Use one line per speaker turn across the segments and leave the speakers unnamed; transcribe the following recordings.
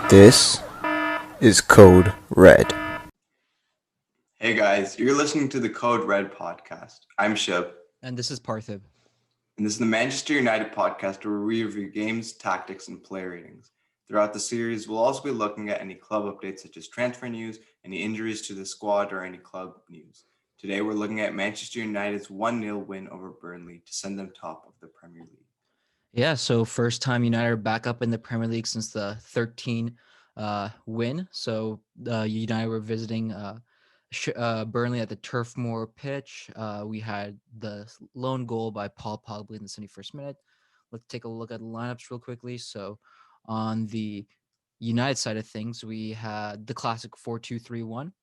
This is Code Red.
Hey guys, you're listening to the Code Red podcast. I'm Shubh,
And this is Parthib.
and this is the Manchester United podcast where we review games, tactics, and player ratings. Throughout the series, we'll also be looking at any club updates such as transfer news, any injuries to the squad, or any club news. Today, we're looking at Manchester United's 1-0 win over Burnley to send them top of the Premier League.
Yeah, so first time United are back up in the Premier League since the 13 win. So United were visiting Burnley at the Turf Moor pitch. We had the lone goal by Paul Pogba in the 71st minute. Let's take a look at the lineups real quickly. So on the United side of things, we had the classic 4-2-3-1.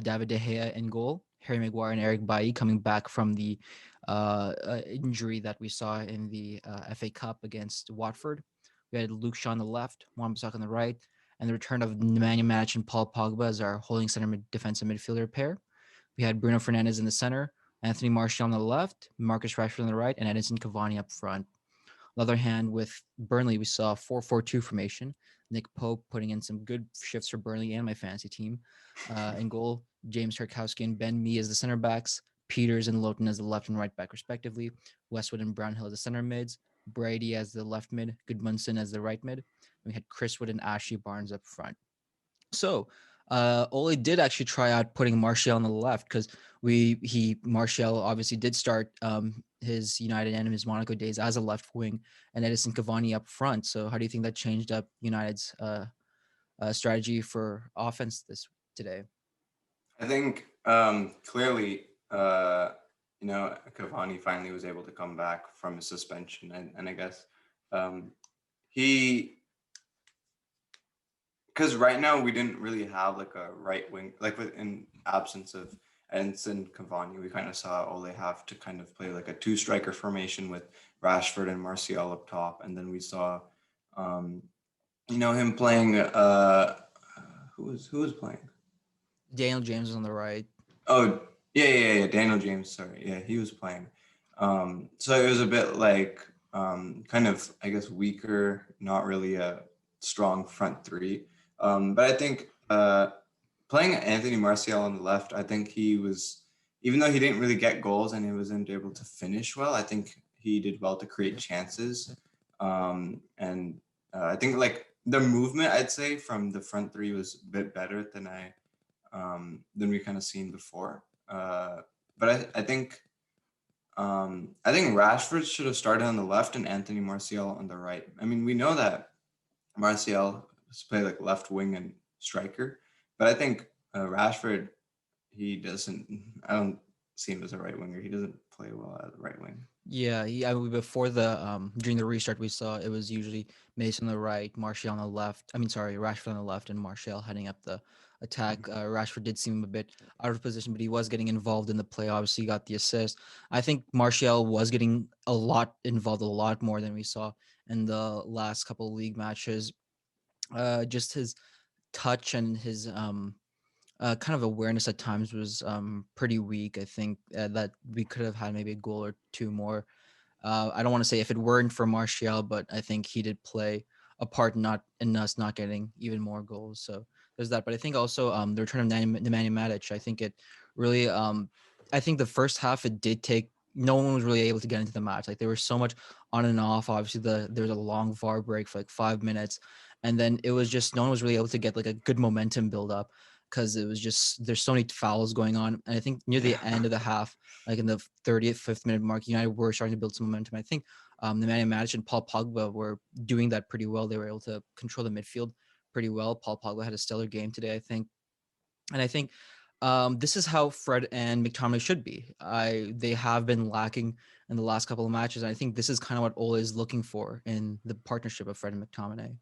David De Gea in goal, Harry Maguire and Eric Bailly coming back from the injury that we saw in the FA Cup against Watford. We had Luke Shaw on the left, Wan-Bissaka on the right, and the return of Nemanja Matic and Paul Pogba as our holding center defensive midfielder pair. We had Bruno Fernandes in the center, Anthony Martial on the left, Marcus Rashford on the right, and Edinson Cavani up front. On the other hand, with Burnley, we saw a 4-4-2 formation. Nick Pope putting in some good shifts for Burnley and my fantasy team. In goal, James Tarkowski and Ben Mee as the center backs, Peters and Lowton as the left and right back, respectively. Westwood and Brownhill as the center mids, Brady as the left mid, Goodmanson as the right mid. And we had Chris Wood and Ashley Barnes up front. So Ole did actually try out putting Martial on the left because Martial obviously did start his United and his Monaco days as a left wing, and Edinson Cavani up front. So how do you think that changed up United's strategy for offense today?
I think clearly, Cavani finally was able to come back from his suspension, and I guess he. Because right now we didn't really have like a right wing, like in absence of Edinson Cavani, we kind of saw Ole have to kind of play like a two striker formation with Rashford and Martial up top, and then we saw, um, him playing. Who was playing?
Daniel James was on the right.
Oh yeah. Daniel James, sorry, yeah, he was playing. So it was a bit like kind of I guess weaker, not really a strong front three. But I think playing Anthony Martial on the left, I think he was, even though he didn't really get goals and he wasn't able to finish well, I think he did well to create chances. And I think like the movement, I'd say, from the front three was a bit better than we kind of seen before. But I think Rashford should have started on the left and Anthony Martial on the right. I mean, we know that Martial play like left wing and striker, but I think Rashford, he doesn't. I don't see him as a right winger. He doesn't play well at the right wing.
Yeah, before the during the restart we saw it was usually Mason on the right, Martial on the left. I mean, sorry, Rashford on the left and Martial heading up the attack. Rashford did seem a bit out of position, but he was getting involved in the play. Obviously, he got the assist. I think Martial was getting a lot involved, a lot more than we saw in the last couple of league matches. Just his touch and his kind of awareness at times was pretty weak. I think that we could have had maybe a goal or two more. I don't want to say if it weren't for Martial, but I think he did play a part not in us not getting even more goals. So there's that. But I think also the return of Nemanja Matic, I think it really I think the first half it did take no one was really able to get into the match. Like there was so much on and off. Obviously there was a long VAR break for like 5 minutes. And then it was just no one was really able to get like a good momentum build up because it was just there's so many fouls going on. And I think near the end of the half, like in the 30th, 5th minute mark, United were starting to build some momentum. I think Nemanja Matic and Paul Pogba were doing that pretty well. They were able to control the midfield pretty well. Paul Pogba had a stellar game today, I think. And I think this is how Fred and McTominay should be. They have been lacking in the last couple of matches. And I think this is kind of what Ole is looking for in the partnership of Fred and McTominay.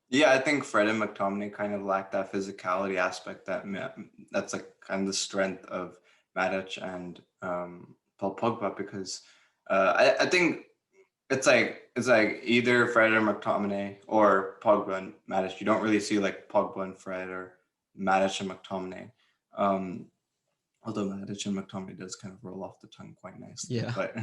Yeah, I think Fred and McTominay kind of lack that physicality aspect that's like kind of the strength of Matic and Paul Pogba because I think it's like either Fred or McTominay or Pogba and Matic. You don't really see like Pogba and Fred or Matic and McTominay. Um, Although Matic and McTominay does kind of roll off the tongue quite nicely.
Yeah.
But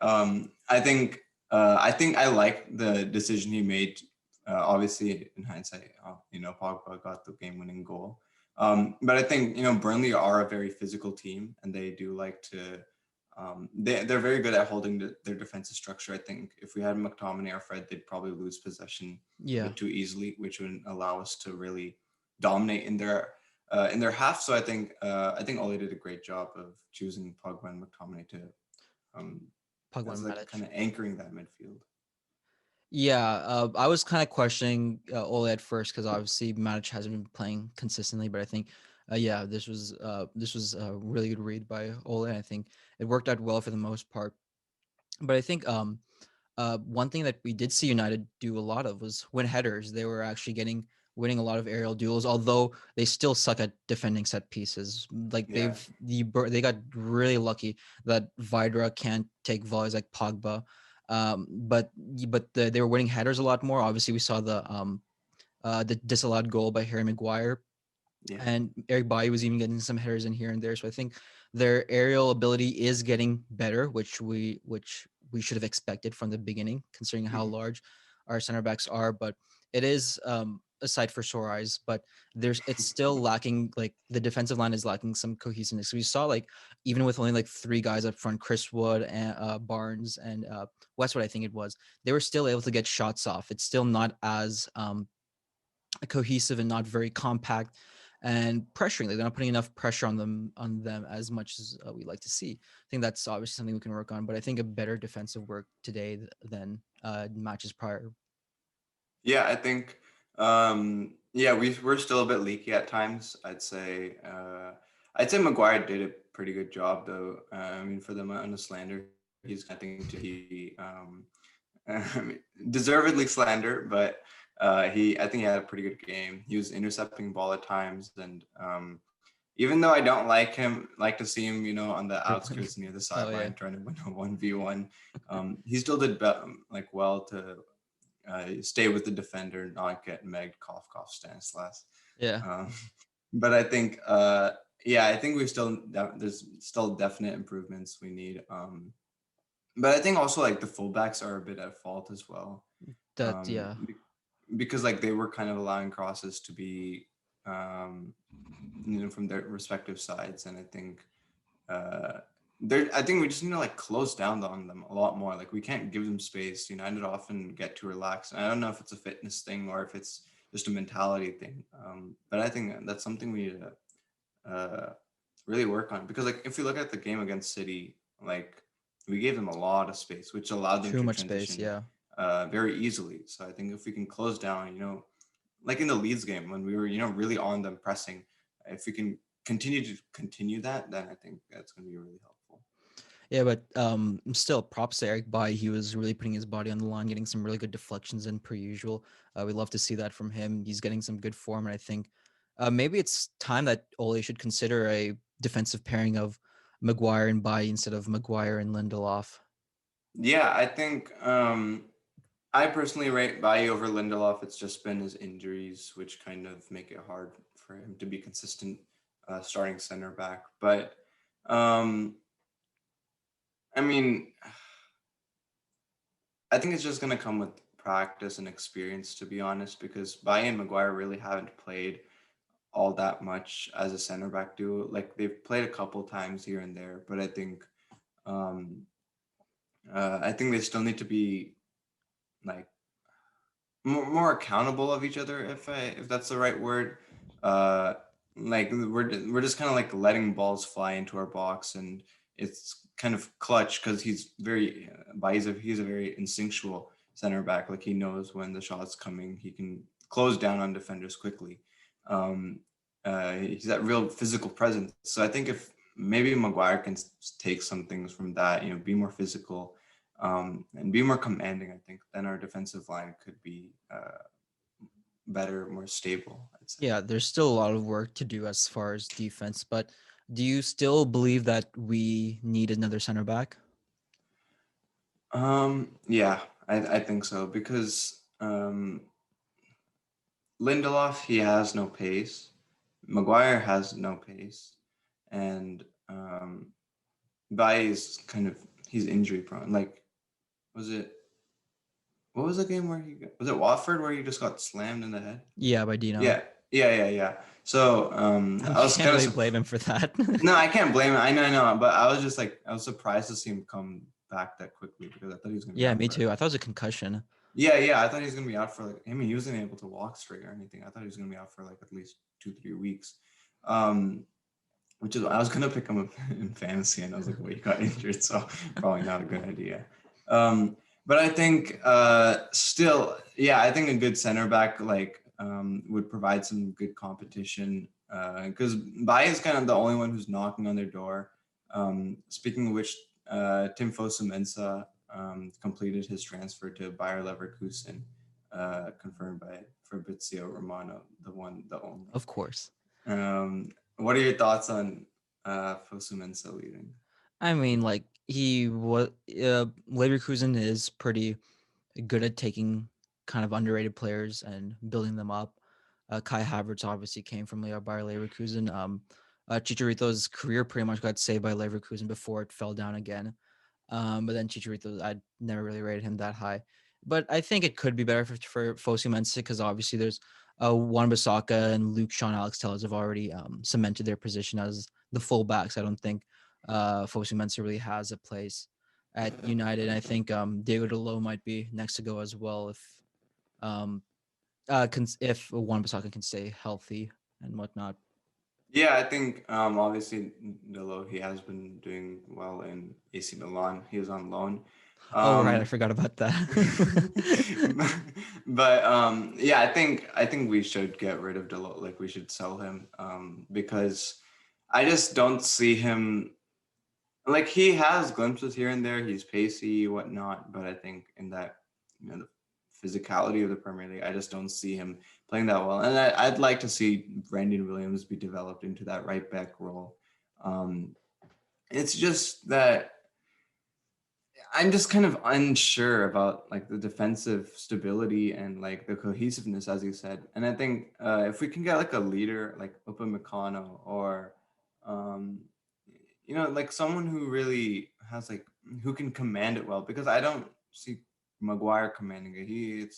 I think I like the decision he made Obviously, in hindsight, Pogba got the game-winning goal. But I think Burnley are a very physical team, and they do like to. They're very good at holding their defensive structure. I think if we had McTominay or Fred, they'd probably lose possession a
Yeah.
bit too easily, which wouldn't allow us to really dominate in their half. So I think Ole did a great job of choosing Pogba and McTominay to
Pogba
as
and
like
Matic.
kind of anchoring that midfield.
Yeah, I was kind of questioning Ole at first because obviously Matic hasn't been playing consistently, but I think, yeah, this was a really good read by Ole. I think it worked out well for the most part. But I think one thing that we did see United do a lot of was win headers. They were actually winning a lot of aerial duels, although they still suck at defending set pieces. Like
Yeah.
they got really lucky that Vidra can't take volleys like Pogba. They were winning headers a lot more. Obviously, we saw the disallowed goal by Harry Maguire,
Yeah.
and Eric Bailly was even getting some headers in here and there. So I think their aerial ability is getting better, which we should have expected from the beginning, considering how
Mhm.
large our center backs are. But it is a sight for sore eyes. But it's still lacking. Like the defensive line is lacking some cohesiveness. We saw like even with only like three guys up front, Chris Wood and Barnes and Westwood, I think it was, they were still able to get shots off. It's still not as cohesive and not very compact and pressuring. Like they're not putting enough pressure on them as much as we like to see. I think that's obviously something we can work on. But I think a better defensive work today than matches prior.
Yeah, I think yeah, we're still a bit leaky at times. I'd say Maguire did a pretty good job though. I mean, for the amount of slander he's I think to be deservedly slander, but he I think he had a pretty good game. He was intercepting ball at times, and even though I don't like to see him, on the
Dribbling.
outskirts near the
Oh yeah,
sideline trying to win a 1v1, he still did like well to stay with the defender, not get megged, cough, cough, Stanislas.
yeah.
Um, but I think, yeah, I think there's still definite improvements we need. But I think also like the fullbacks are a bit at fault as well,
That
um,
yeah.
be- because like they were kind of allowing crosses to be, um, from their respective sides, and I think uh, I think we just need to like close down on them a lot more. Like we can't give them space. United often get too relaxed. And I don't know if it's a fitness thing or if it's just a mentality thing. But I think that's something we need to really work on, because like if you look at the game against City, like we gave them a lot of space, which allowed them
Too
to
much space.
transition
Yeah.
very easily. So I think if we can close down, like in the Leeds game when we were, really on them pressing, if we can continue that, then I think that's going to be really helpful.
Yeah, but still, props to Eric Bailly. He was really putting his body on the line, getting some really good deflections in per usual. We love to see that from him. He's getting some good form, and I think maybe it's time that Ole should consider a defensive pairing of Maguire and Bailly instead of Maguire and Lindelof.
Yeah, I think I personally rate Bailly over Lindelof. It's just been his injuries, which kind of make it hard for him to be consistent starting center back. But um, I mean, I think it's just going to come with practice and experience, to be honest, because Bailly and Maguire really haven't played all that much as a center back duo. Like they've played a couple times here and there, but um, I think they still need to be like more accountable of each other, if that's the right word. uh like we're just kind of like letting balls fly into our box, and it's kind of clutch because he's very he's a very instinctual center back. Like he knows when the shot's coming, he can close down on defenders quickly. um he's that real physical presence. So I think if maybe Maguire can take some things from that, be more physical, and be more commanding, I think then our defensive line could be better, more stable, I'd say.
Yeah, there's still a lot of work to do as far as defense, but do you still believe that we need another center back?
Yeah, I think so, because Lindelof, he has no pace. Maguire has no pace, and Baye is he's injury prone. Like, was it? what was the game where was it Watford where he just got slammed in the head?
Yeah, by Dino.
Yeah. So
You
I was
can't
kind
really
of
blame him for that.
no, I can't blame him. I know, but I was just like I was surprised to see him come back that quickly because I thought he was gonna be
Yeah,
out
me
for.
too. I thought it was a concussion.
Yeah, I thought he was gonna be out for like. I mean, he wasn't able to walk straight or anything. I thought he was gonna be out for like at least 2-3 weeks. Um, which is I was gonna pick him up in fantasy, and I was like, well, he got injured, so probably not a good idea. But I think still, yeah, I think a good center back like would provide some good competition because Bai is kind of the only one who's knocking on their door. Speaking of which, Tim Fosu-Mensah completed his transfer to Bayer Leverkusen, confirmed by Fabrizio Romano, the only.
Of course.
What are your thoughts on Fosu-Mensah leaving?
I mean, like he was Leverkusen is pretty good at taking kind of underrated players and building them up. Kai Havertz obviously came from Bayer Leverkusen. Chicharito's career pretty much got saved by Leverkusen before it fell down again. But then Chicharito, I never really rated him that high. But I think it could be better for Fosu-Mensah because obviously there's Wan-Bissaka and Luke Shaw and Alex Telles have already cemented their position as the fullbacks. I don't think Fosu-Mensah really has a place at United. I think Diego Dalot might be next to go as well um, if Wan-Bissaka can stay healthy and whatnot.
Yeah, I think obviously Delo he has been doing well in AC Milan. He was on loan.
Oh right, I
Um,
forgot about that.
but yeah, I think we should get rid of Delo. Like we should sell him because I just don't see him. Like he has glimpses here and there. He's pacey, whatnot. But I think in that the physicality of the Premier League, I just don't see him playing that well. And I'd like to see Brandon Williams be developed into that right back role. Um, it's just that I'm just kind of unsure about like the defensive stability and like the cohesiveness, as you said. And I think if we can get like a leader like Upamecano or um, like someone who really has like who can command it well, because I don't see Maguire commanding it.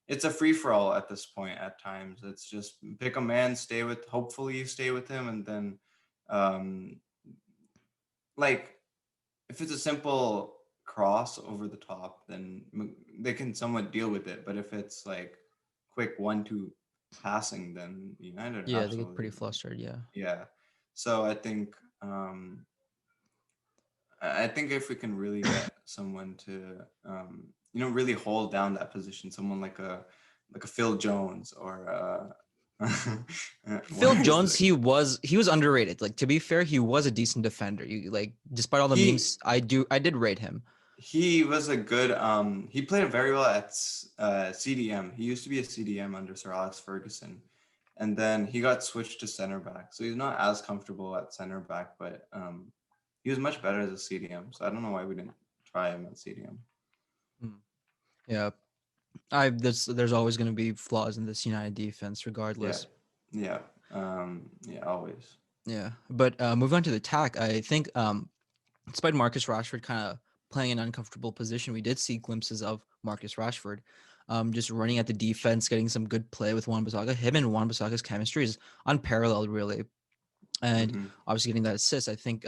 It's a free for all at this point. At times, it's just pick a man, stay with. Hopefully, you stay with him, and then um, like if it's a simple cross over the top, then they can somewhat deal with it. But if it's like quick 1-2 passing, then United
Yeah, they get pretty
absolutely,
flustered. Yeah.
yeah. So I think if we can really get someone to really hold down that position, someone like a Phil Jones or
Phil
what is
Jones,
it?
he was underrated. Like to be fair, he was a decent defender. You like despite all the
He
memes, I did rate him.
he was a good he played very well at CDM. He used to be a CDM under Sir Alex Ferguson, and then he got switched to center back. So he's not as comfortable at center back, but he was much better as a CDM. So I don't know why we didn't try him at CDM.
Hmm. Yeah, there's always going to be flaws in this United defense,
Yeah,
regardless.
yeah, yeah, always.
Yeah, but moving on to the attack, I think despite Marcus Rashford kind of playing an uncomfortable position, we did see glimpses of Marcus Rashford just running at the defense, getting some good play with Wan-Bissaka. Him and Wan-Bissaka's chemistry is unparalleled, really, and
Mm-hmm.
obviously getting that assist. I think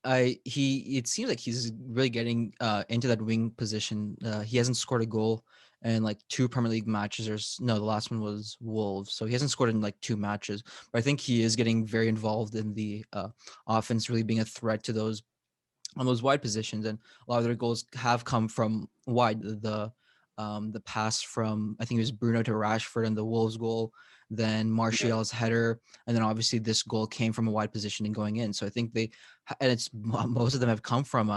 it seems like he's really getting into that wing position. He hasn't scored a goal in like two Premier League matches, no, the last one was Wolves, so he hasn't scored in like 2 matches. But I think he is getting very involved in the offense, really being a threat to those on those wide positions, and a lot of their goals have come from wide. The pass from I think it was Bruno to Rashford and the Wolves goal, then
Yeah.
Martial's header, and then obviously this goal came from a wide position and going in. So I think and it's most of them have come from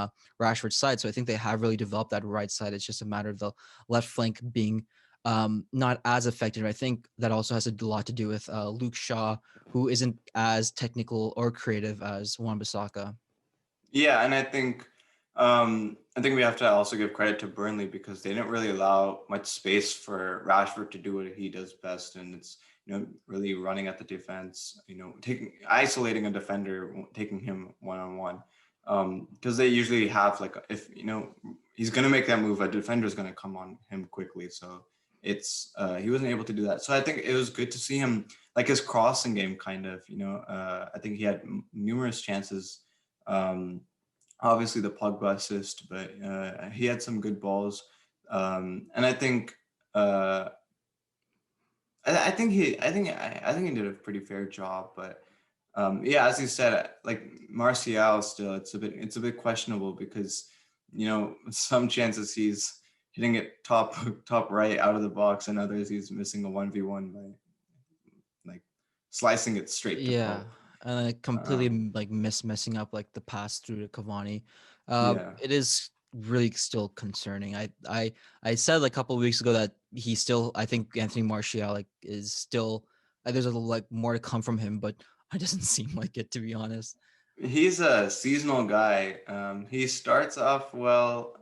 Rashford's side. So I think they have really developed that right side. It's just a matter of the left flank being not as effective. I think that also has a lot to do with Luke Shaw, who isn't as technical or creative as Wan-Bissaka.
Yeah, and I think we have to also give credit to Burnley because they didn't really allow much space for Rashford to do what he does best, and it's really running at the defense, taking isolating a defender, taking him one on one. Because they usually have like, if he's gonna make that move, a defender's gonna come on him quickly. So it's he wasn't able to do that. So I think it was good to see him, like his crossing game, kind of. I think he had numerous chances. Obviously the Pogba assist, but he had some good balls, and I think. I think he did a pretty fair job, but yeah, as you said, like Martial, still it's a bit questionable because some chances he's hitting it top right out of the box, and others he's missing a 1v1 by like slicing it straight to
Yeah,
Pope.
and I completely
Um,
like messing up like the pass through to Cavani.
yeah,
It is really still concerning. I said like a couple of weeks ago that he still, I think Anthony Martial like is still there's a little like more to come from him, but it doesn't seem like it, to be honest.
he's a seasonal guy. He starts off well,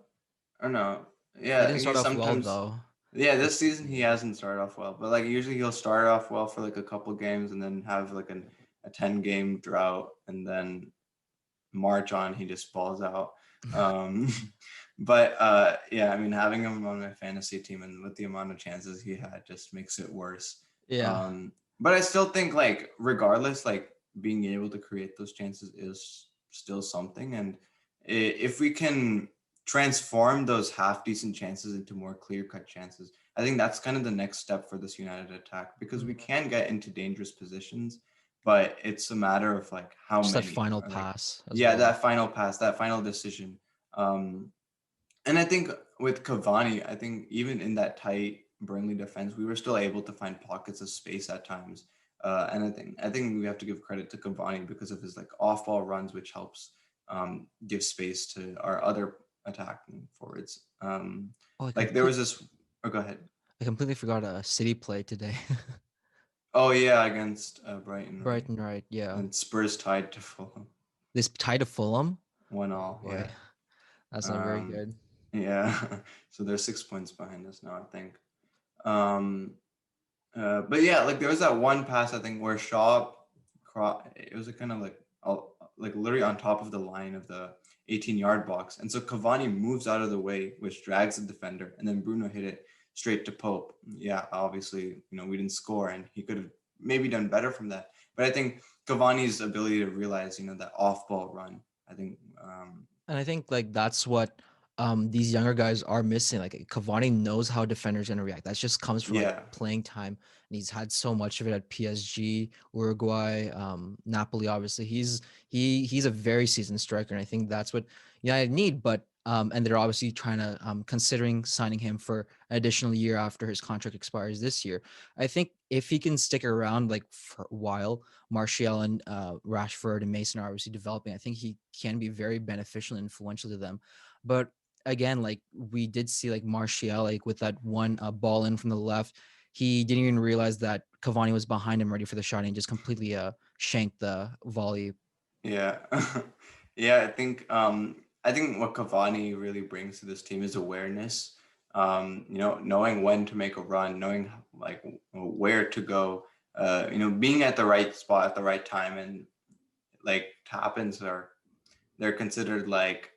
or no,
He
yeah,
didn't
he
start off well
sometimes.
though.
Yeah, this season he hasn't started off well, but like usually he'll start off well for like a couple games and then have like a 10 game drought, and then March on he just falls out. Um, but yeah, I mean having him on my fantasy team and with the amount of chances he had just makes it worse.
Yeah.
But I still think like regardless, like being able to create those chances is still something, and if we can transform those half decent chances into more clear cut chances, I think that's kind of the next step for this United attack, because we
Mhm.
can get into dangerous positions, but it's a matter of like how
Just that
many,
final
or like,
pass as
yeah,
well.
that final pass, that final decision. And I think with Cavani, I think even in that tight Burnley defense, we were still able to find pockets of space at times. And I think we have to give credit to Cavani because of his like off ball runs, which helps give space to our other attacking forwards.
Oh,
Like there was this. Oh, go ahead.
I completely forgot a City play today.
Oh yeah, against Brighton, right?
Brighton, right? Yeah.
And Spurs tied to Fulham,
This tie to Fulham.
one
Oh
all.
boy,
Yeah.
that's not very
Um,
good.
yeah. So they're 6 points behind us now, I think. Um, but yeah, like there was that one pass I think where it was a kind of like literally on top of the line of the 18-yard box, and so Cavani moves out of the way, which drags the defender, and then Bruno hit it straight to Pope. Yeah, obviously, we didn't score, and he could have maybe done better from that. But I think Cavani's ability to realize, that off-ball run, I think,
And I think like that's what these younger guys are missing. Like Cavani knows how defenders gonna react. That just comes from like
yeah,
playing time, and he's had so much of it at PSG, Uruguay, Napoli. Obviously, he's a very seasoned striker, and I think that's what United need. But and they're obviously trying to considering signing him for an additional year after his contract expires this year. I think if he can stick around like for a while, Martial and Rashford and Mason are obviously developing. I think he can be very beneficial and influential to them. But again, like we did see like Martial, like with that one ball in from the left, he didn't even realize that Cavani was behind him ready for the shot and just completely shanked the volley.
yeah, yeah. I think what Cavani really brings to this team is awareness. Knowing when to make a run, knowing like where to go. Being at the right spot at the right time, and like tap-ins they're considered like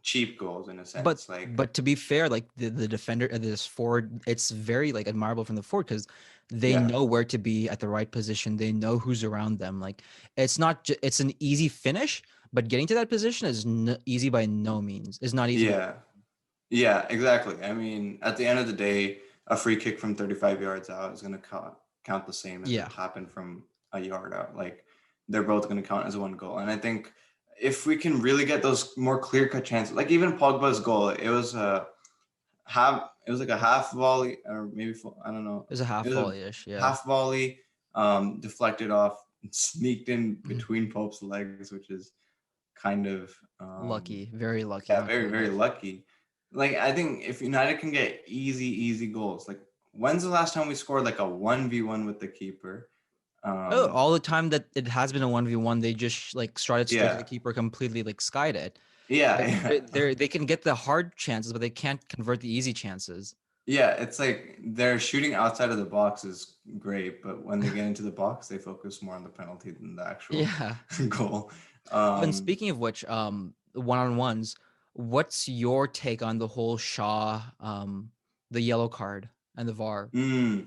cheap goals in a
But
sense. Like,
but to be fair, like the defender, this forward, it's very like admirable from the forward because they
yeah,
know where to be at the right position. They know who's around them. Like it's not it's an easy finish, but getting to that position is easy by no means. It's not easy by
yeah, yeah, exactly. I mean, at the end of the day, a free kick from 35 yards out is going to count the same as a
yeah.
tap in from a yard out. Like, they're both going to count as one goal. And I think if we can really get those more clear cut chances, like even Pogba's goal, it was like a half volley, or maybe I don't know.
It's a
It
half
was a
volley ish. Yeah.
half volley, deflected off, sneaked in between Pope's legs, which is kind of
Lucky, very lucky in
yeah,
my
very, very
opinion.
lucky. Like, I think if United can get easy goals, like when's the last time we scored like a 1v1 with the keeper?
Oh,
Um,
all the time that it has been a 1v1, they just like started straight to the
yeah,
keeper, completely like skied it.
yeah,
Like
yeah.
they can get the hard chances, but they can't convert the easy chances.
Yeah, it's like their shooting outside of the box is great, but when they get into the box, they focus more on the penalty than the actual
Yeah.
goal.
And
Um,
speaking of which, one-on-ones, what's your take on the whole Shaw, the yellow card and the VAR?
mm,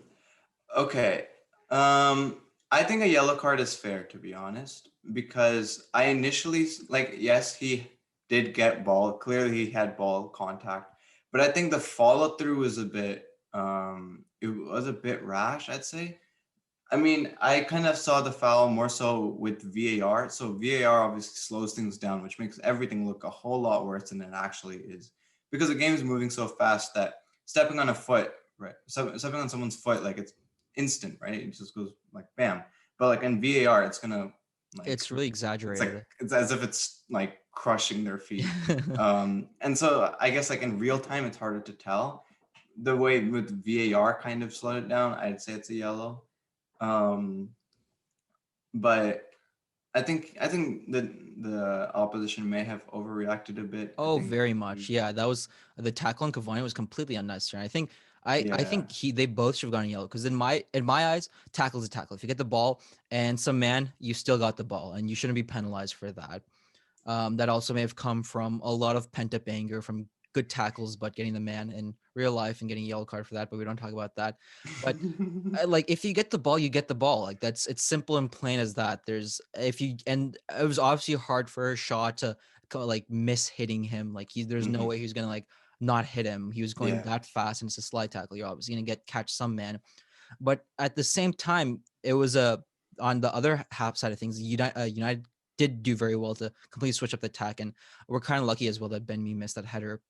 okay. Um, I think a yellow card is fair, to be honest, because I initially like, yes, he did get ball. Clearly, he had ball contact, but I think the follow through was a bit it was a bit rash, I'd say. I mean, I kind of saw the foul more so with VAR. So VAR obviously slows things down, which makes everything look a whole lot worse than it actually is. Because the game is moving so fast that stepping on a foot, right? Stepping on someone's foot, like it's instant, right? It just goes like bam. But like in VAR, it's gonna like
It's really
it's like
exaggerated.
it's as if it's like crushing their feet. And so I guess like in real time, it's harder to tell. The way with VAR kind of slowed it down, I'd say it's a yellow. Um, but I think the opposition may have overreacted a bit. I
Oh,
think
very much. Yeah, that was the tackle on Cavani was completely unnecessary. I
yeah.
think they both should have gotten yellow because in my eyes, tackle is a tackle. If you get the ball and some man, you still got the ball, and you shouldn't be penalized for that. That also may have come from a lot of pent up anger from good tackles, but getting the man in real life and getting a yellow card for that. But we don't talk about that. But like if you get the ball, you get the ball. Like it's simple and plain as that. There's if you and it was obviously hard for Shaw to like miss hitting him. Like there's no
Mhm.
way he's gonna like not hit him. He was going
Yeah.
that fast and it's a slide tackle. You're obviously gonna catch some man. But at the same time, it was a on the other half side of things. United did do very well to completely switch up the attack, and we're kind of lucky as well that Ben Mee missed that header.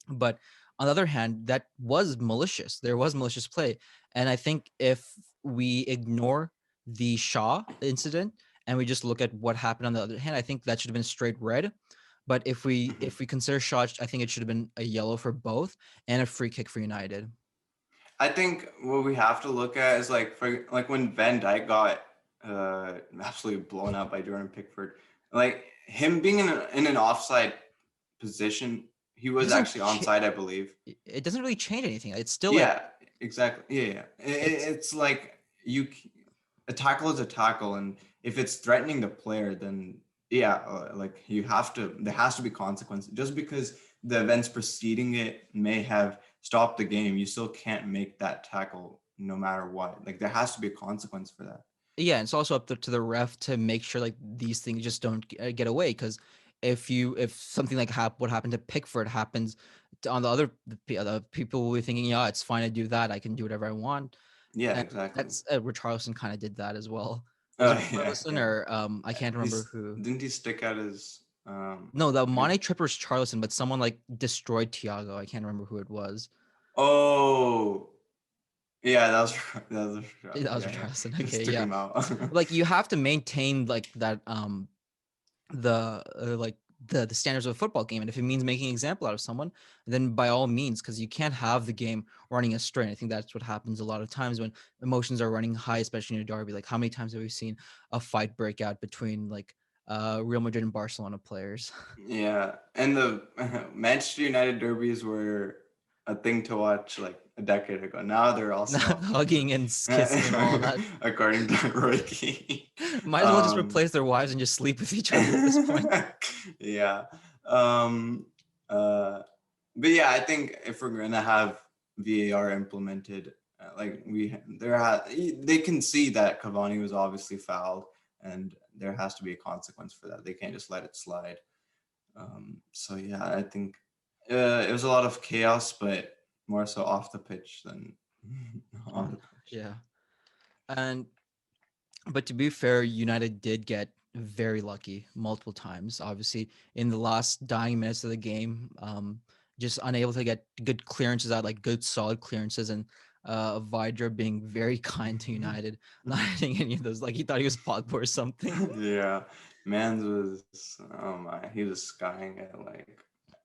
But on the other hand, that was malicious. There was malicious play. And I think if we ignore the Shaw incident and we just look at what happened on the other hand, I think that should have been straight red. But if we
Mhm.
if we consider Shaw, I think it should have been a yellow for both and a free kick for United.
I think what we have to look at is like for like when Van Dijk got absolutely blown out by Jordan Pickford, like him being in an offside position, he
It
was
doesn't
actually
cha-
onside, I believe.
it doesn't really change anything. It's still like
Yeah, exactly. Yeah, yeah.
it's
It's like a tackle is a tackle, and if it's threatening the player, then yeah, like you have to. There has to be consequence. Just because the events preceding it may have stopped the game, you still can't make that tackle no matter what. Like there has to be a consequence for that.
yeah, it's also up to the ref to make sure like these things just don't get away. Because if something like what happened to Pickford happens on the other people will be thinking, yeah, it's fine to do that. I can do whatever I want.
Yeah,
And
exactly.
that's Richarlison kind of did that as well. Was it
Yeah,
Richarlison
yeah.
or I can't remember
He's
who?
didn't he stick out his
No, the
his
Monte Tripper was Charlison, but someone like destroyed Thiago. I can't remember who it was.
oh yeah, that was that was
That was
yeah, yeah.
Richarlison.
He
Okay,
just took
yeah.
him out.
Like you have to maintain like that the like the standards of a football game, and if it means making an example out of someone, then by all means, because you can't have the game running astray. I think that's what happens a lot of times when emotions are running high, especially in a derby. Like how many times have we seen a fight break out between like Real Madrid and Barcelona players?
Yeah, and the Manchester United derbies were a thing to watch like a decade ago. Now they're also,
Hugging and kissing and all that.
according to Roy Keane.
Might as well just
Um,
replace their wives and just sleep with each other at this point.
yeah. Um, uh, but yeah, I think if we're gonna have VAR implemented, like they can see that Cavani was obviously fouled, and there has to be a consequence for that. They can't just let it slide. So yeah, I think it was a lot of chaos, but more so off the pitch than on the pitch.
Yeah, and but to be fair, United did get very lucky multiple times. Obviously, in the last dying minutes of the game, just unable to get good clearances out, like good solid clearances, and Vidra being very kind to United, not hitting any of those. Like he thought he was Pogba or something.
Yeah, Mans was oh my, he was skying at like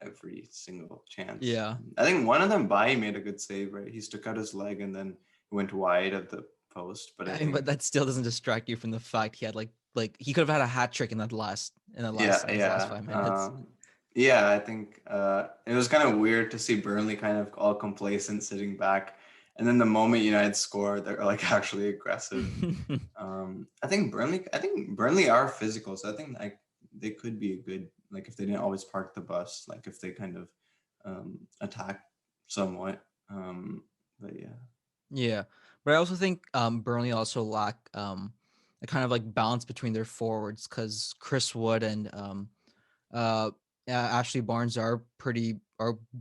every single chance.
Yeah,
I think one of them by made a good save, right? He stuck out his leg and then went wide of the post, but I
I mean, but
think
that still doesn't distract you from the fact he had like he could have had a hat trick in
yeah,
his last
yeah.
5 minutes.
Yeah, I think it was kind of weird to see Burnley kind of all complacent sitting back. And then the moment United score, they're like actually aggressive. I think Burnley are physical, so I think like they could be a good, like if they didn't always park the bus, like if they kind of attack somewhat. But yeah.
Yeah, but I also think Burnley also lack a kind of like balance between their forwards because Chris Wood and uh Ashley Barnes are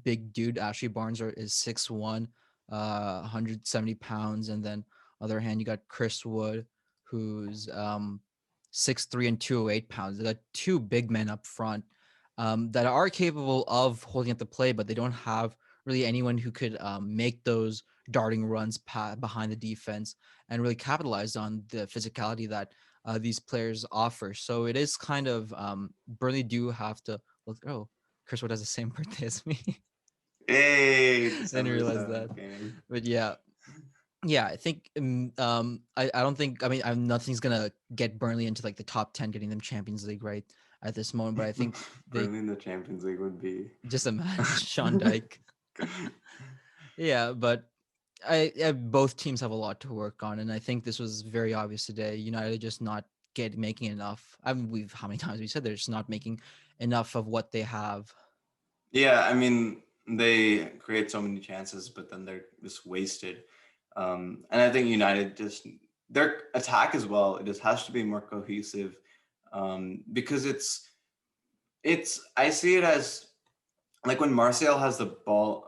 big dude. Ashley Barnes is 6'1", 170 pounds, and then other hand you got Chris Wood who's 6'3" and 208 pounds. They got two big men up front that are capable of holding up the play, but they don't have really anyone who could make those darting runs behind the defense and really capitalize on the physicality that these players offer. So it is kind of Burnley do have to look. Oh, Chris Wood has the same birthday as me.
Hey,
Didn't
December
realize that.
7th, gang.
But yeah, I think I don't think nothing's gonna get Burnley into like the top 10, getting them Champions League right at this moment. But I think they
Burnley in the Champions League would be.
just imagine Sean Dyke. Yeah, but both teams have a lot to work on, and I think this was very obvious today. United just not making enough. I mean, how many times we said they're just not making enough of what they have.
Yeah, I mean, they create so many chances, but then they're just wasted. And I think United just their attack as well. It just has to be more cohesive, because it's I see it as like when Martial has the ball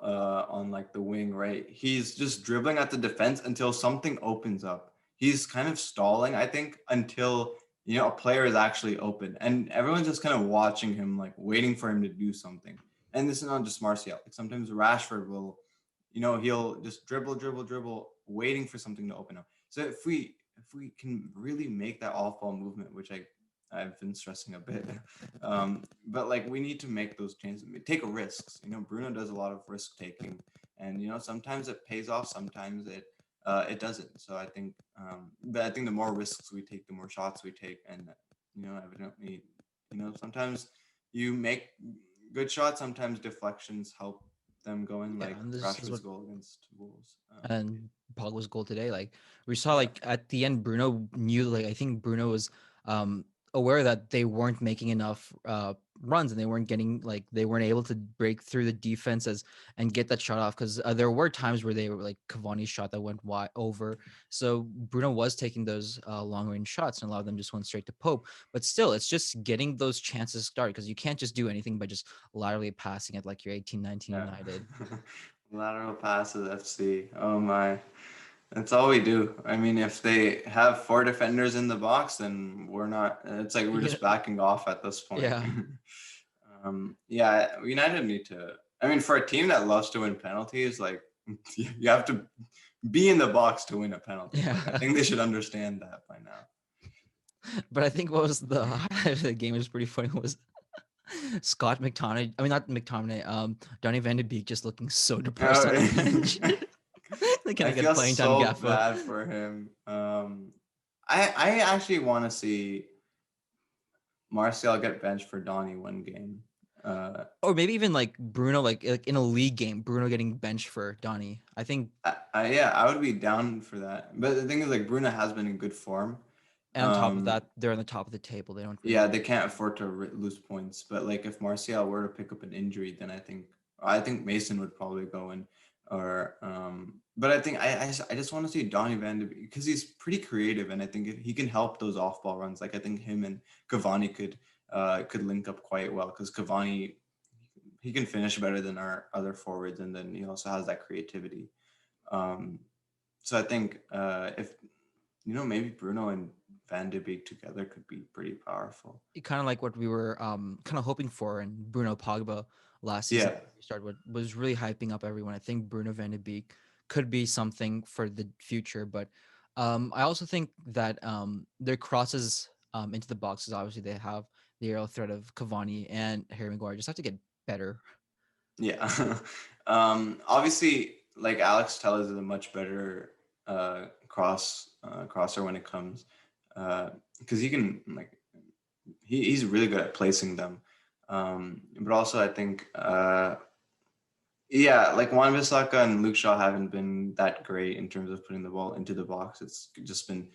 on like the wing, right? He's just dribbling at the defense until something opens up. He's kind of stalling, I think, until a player is actually open, and everyone's just kind of watching him, like waiting for him to do something. And this is not just Martial. Like sometimes Rashford will, he'll just dribble, waiting for something to open up. So if we can really make that off-ball movement, which I've been stressing a bit. But like we need to make those changes, take risks. Bruno does a lot of risk taking, and sometimes it pays off, sometimes it doesn't. So I think, but I think the more risks we take, the more shots we take, and evidently, sometimes you make good shots, sometimes deflections help them go in,
Yeah,
like
and this is
Rashford's
what
goal against Wolves.
and Pogba's goal today. Like we saw,
Yeah.
like at the end, Bruno knew. Like I think Bruno was aware that they weren't making enough runs, and they weren't able to break through the defenses and get that shot off. Because there were times where they were like Cavani's shot that went wide over. So Bruno was taking those long range shots, and a lot of them just went straight to Pope. But still, it's just getting those chances started, because you can't just do anything by just laterally passing it like you're 18, 19
Yeah.
United.
Lateral passes, FC. Oh my. That's all we do. I mean, if they have four defenders in the box, then we're not. It's like we're
Yeah.
just backing off at this point.
Yeah.
Yeah, United need to. I mean, for a team that loves to win penalties, like you have to be in the box to win a penalty.
Yeah.
Like, I think they should understand that by now.
But I think what was the highlight of the game, was pretty funny, was Scott McTominay. I mean, not McTominay. Donny Van de Beek just looking so depressed on the bench. Like, can I get
feel
playing time,
so
Gaffer?
bad for him. I actually want to see Martial get benched for Donny one game.
Or maybe even like Bruno, like in a league game, Bruno getting benched for Donny. I think,
Yeah, I would be down for that. But the thing is, like, Bruno has been in good form.
and on top of that, they're on the top of the table. They don't. Really
Yeah, they can't afford to lose points. But like, if Martial were to pick up an injury, then I think Mason would probably go in. Or but I think I just want to see Donny Van de Beek, because he's pretty creative, and I think he can help those off ball runs. Like I think him and Cavani could link up quite well, because Cavani, he can finish better than our other forwards, and then he also has that creativity. So I think if maybe Bruno and Van de Beek together could be pretty powerful.
kind of like what we were kind of hoping for in Bruno Pogba last season.
Yeah.
We started what was really hyping up everyone. I think Bruno Van de Beek could be something for the future, but I also think that their crosses into the boxes, obviously they have the aerial threat of Cavani and Harry Maguire, just have to get better.
Yeah. Obviously, like Alex Telles is a much better crosser when it comes, because he can, like, he's really good at placing them. But also I think yeah, like Wan-Bissaka and Luke Shaw haven't been that great in terms of putting the ball into the box. It's just been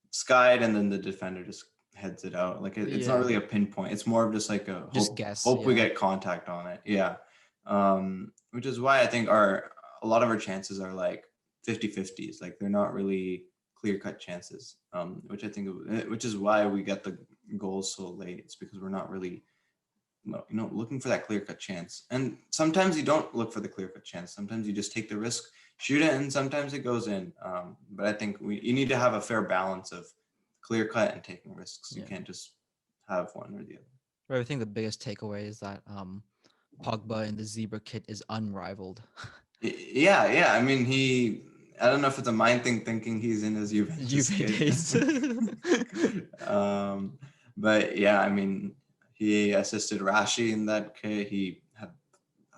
skied, and then the defender just heads it out. Like it's not
Yeah,
really a pinpoint. It's more of just like a
just guess.
hope we
Yeah,
get contact on it. Yeah. Which is why I think a lot of our chances are like 50-50s. Like they're not really clear-cut chances. Which is why we get the goals so late. It's because we're not really looking for that clear-cut chance. And sometimes you don't look for the clear-cut chance. Sometimes you just take the risk, shoot it, and sometimes it goes in. But I think you need to have a fair balance of clear-cut and taking risks. You
yeah.
can't just have one or the other.
But I think the biggest takeaway is that Pogba in the zebra kit is unrivaled.
Yeah. I mean, I don't know if it's a mind thing thinking he's in his Juventus
Juve
kit.
days.
But yeah, I mean, he assisted Rashi in that kit. He had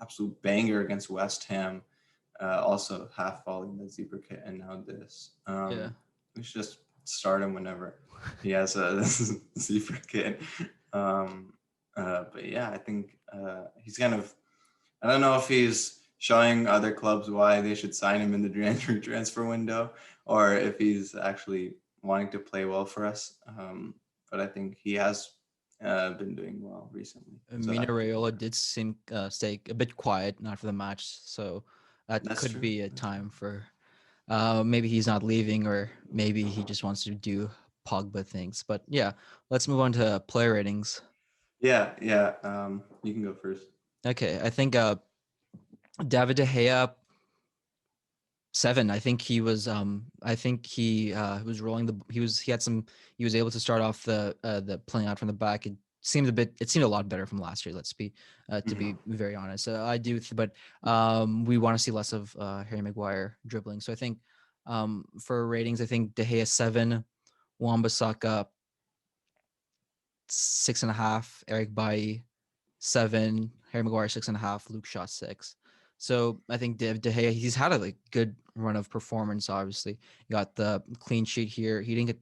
absolute banger against West Ham. Also half volley in the zebra kit, and now this.
Yeah.
We should just start him whenever he has a zebra kit. But yeah, I think he's kind of. I don't know if he's showing other clubs why they should sign him in the January transfer window, or if he's actually wanting to play well for us. But I think he has been doing well recently.
Mina Raiola did seem stay a bit quiet, not for the match, so that
That's
could
true.
be a time for maybe he's not leaving, or maybe he just wants to do Pogba things. But yeah, let's move on to player ratings.
Yeah. You can go first.
Okay, I think David De Gea 7. I think he was was rolling he was able to start off the playing out from the back. It seemed a lot better from last year, let's be to be very honest. I do but we want to see less of Harry Maguire dribbling. So I think for ratings, I think De Gea 7, Wan-Bissaka 6.5, Eric Bailly 7, Harry Maguire 6.5, Luke Shaw 6. So I think De Gea, he's had a good run of performance. Obviously, he got the clean sheet here. He didn't get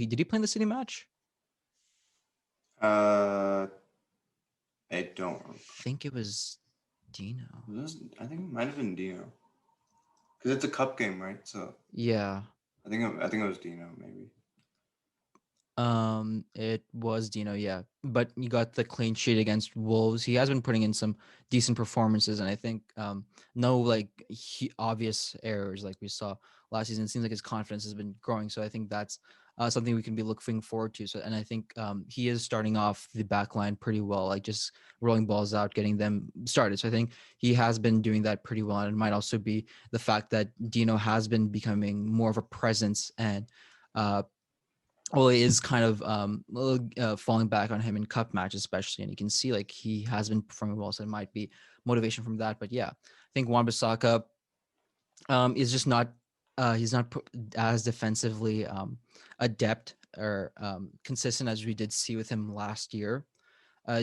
did he play in the City match?
I don't.
I think it was Dino.
I think it might have been Dino, because it's a cup game, right? So
Yeah.
I think it was Dino maybe.
It was Dino, yeah. But you got the clean sheet against Wolves. He has been putting in some decent performances, and I think no obvious errors like we saw last season. It seems like his confidence has been growing, so I think that's something we can be looking forward to. So, and I think he is starting off the back line pretty well, like just rolling balls out, getting them started. So I think he has been doing that pretty well, and it might also be the fact that Dino has been becoming more of a presence and Ole is kind of falling back on him in cup matches, especially, and you can see like he has been performing well, so it might be motivation from that. But yeah, I think Wan-Bissaka is just not he's not as defensively adept or consistent as we did see with him last year.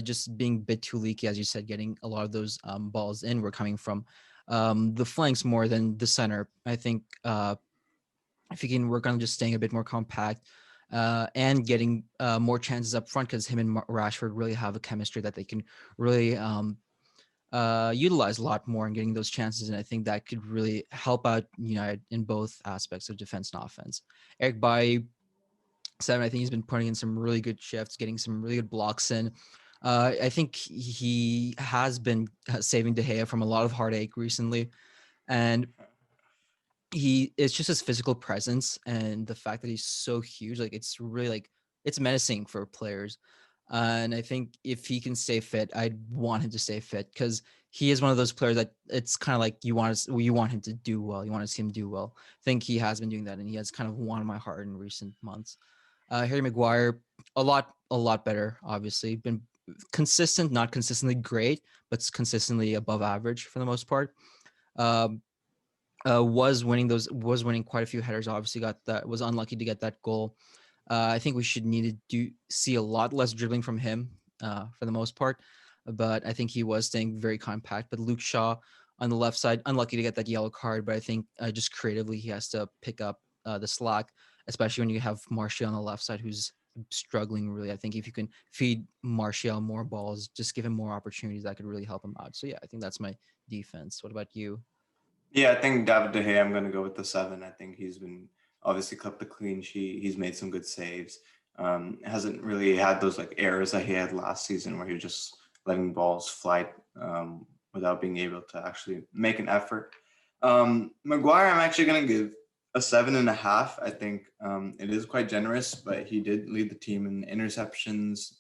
Just being a bit too leaky, as you said, getting a lot of those balls in were coming from the flanks more than the center. I think if he can work on just staying a bit more compact and getting more chances up front, because him and Rashford really have a chemistry that they can really utilize a lot more in getting those chances. And I think that could really help out United in both aspects of defense and offense. Eric Bailly 7, I think he's been putting in some really good shifts, getting some really good blocks in. I think he has been saving De Gea from a lot of heartache recently. And it's just his physical presence and the fact that he's so huge, like it's really like it's menacing for players. And I think if he can stay fit, I'd want him to stay fit, because he is one of those players that it's kind of like you want him to do well, you want to see him do well. I think he has been doing that, and he has kind of won my heart in recent months. Harry Maguire, a lot better, obviously been consistent, not consistently great, but consistently above average for the most part. um, was winning quite a few headers. Obviously, was unlucky to get that goal. I think we should need to see a lot less dribbling from him for the most part, but I think he was staying very compact. But Luke Shaw on the left side, unlucky to get that yellow card, but I think just creatively he has to pick up the slack, especially when you have Martial on the left side who's struggling really. I think if you can feed Martial more balls, just give him more opportunities, that could really help him out. So yeah, I think that's my defense. What about you?
Yeah, I think David De Gea, I'm going to go with the 7. I think he's been obviously kept the clean sheet. He's made some good saves. Hasn't really had those like errors that he had last season where he was just letting balls fly without being able to actually make an effort. Maguire, I'm actually going to give a 7.5. I think it is quite generous, but he did lead the team in interceptions,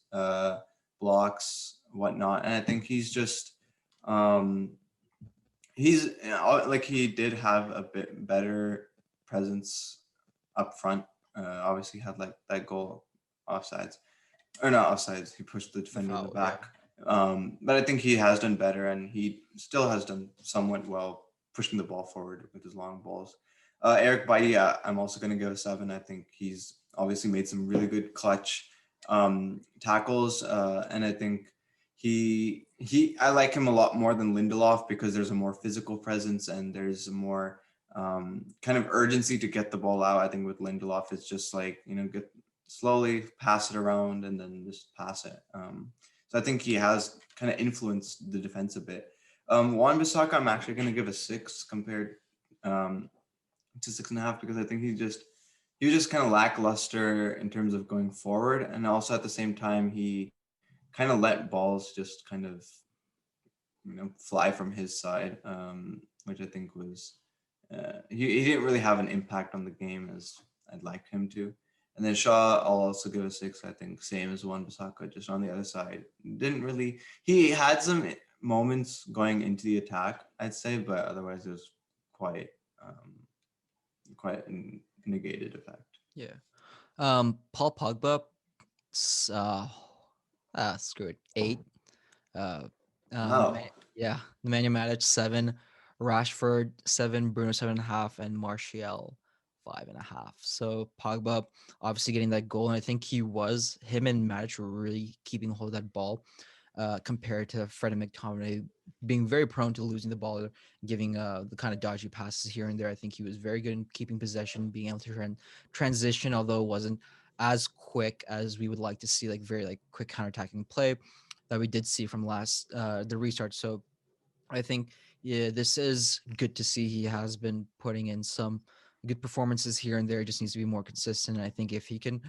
blocks, whatnot, and I think um, he's like he did have a bit better presence up front. Obviously, had like that goal offsides or not offsides. He pushed the
The
defender in the
foul, yeah.
back. But I think he has done better, and he still has done somewhat well pushing the ball forward with his long balls. Eric Bailly, I'm also going to give a 7. I think he's obviously made some really good clutch tackles, and I think I like him a lot more than Lindelof because there's a more physical presence and there's a more kind of urgency to get the ball out. I think with Lindelof, it's just like get slowly pass it around and then just pass it. So I think he has kind of influenced the defense a bit. Juan Bissaka, I'm actually going to give a 6 compared um, to 6.5 because I think he was just kind of lackluster in terms of going forward, and also at the same time he kind of let balls just kind of fly from his side, which I think was he didn't really have an impact on the game as I'd like him to. And then Shaw, I'll also give a 6. I think same as Wan Bissaka, just on the other side. Didn't really. He had some moments going into the attack, I'd say, but otherwise it was quite quite a negated effect.
Yeah. Paul Pogba, s- uh, screw it, 8. Uh,
Wow.
yeah, Nemanja Matic 7, Rashford 7, Bruno 7.5, and Martial 5.5. So Pogba obviously getting that goal, and I think him and Matic were really keeping hold of that ball. Compared to Fred and McTominay being very prone to losing the ball, or giving the kind of dodgy passes here and there. I think he was very good in keeping possession, being able to transition, although it wasn't as quick as we would like to see, like very like quick counterattacking play that we did see from the restart. So I think yeah, this is good to see. He has been putting in some good performances here and there. He just needs to be more consistent. And I think if he can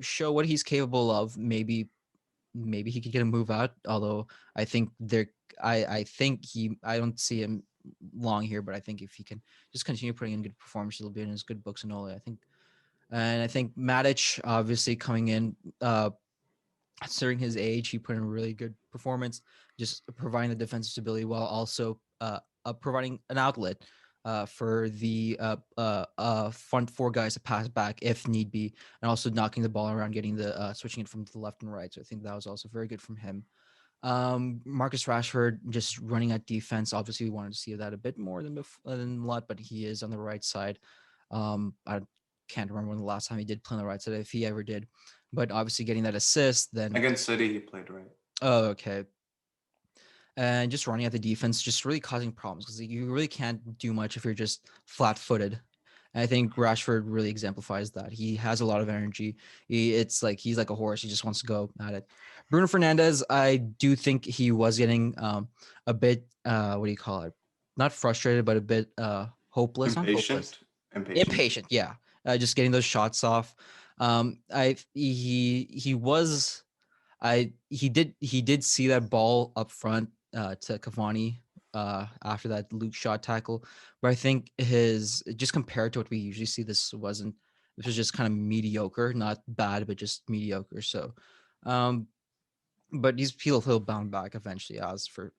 show what he's capable of, maybe he could get a move out. Although I think I don't see him long here, but I think if he can just continue putting in good performances, he'll be in his good books and all that. I think Matic obviously coming in, considering his age, he put in a really good performance, just providing the defensive stability while also providing an outlet for the front four guys to pass back if need be, and also knocking the ball around, getting the switching it from the left and right. So I think that was also very good from him. Marcus Rashford just running at defense. Obviously, we wanted to see that a bit more than a lot, but he is on the right side. I can't remember when the last time he did play on the right side, if he ever did. But obviously, getting that assist, then
Against City, he played right.
oh, okay, and just running at the defense, just really causing problems because you really can't do much if you're just flat-footed. And I think Rashford really exemplifies that. He has a lot of energy. It's like he's like a horse. He just wants to go at it. Bruno Fernandez, I do think he was getting a bit what do you call it? Not frustrated, but a bit hopeless. Not hopeless.
Impatient. Impatient.
Impatient. Yeah, just getting those shots off. He was he did see that ball up front to Cavani after that Luke Shaw tackle, but I think his just compared to what we usually see, this was just kind of mediocre, not bad, but just mediocre. So, um, but he'll bounce back eventually, as for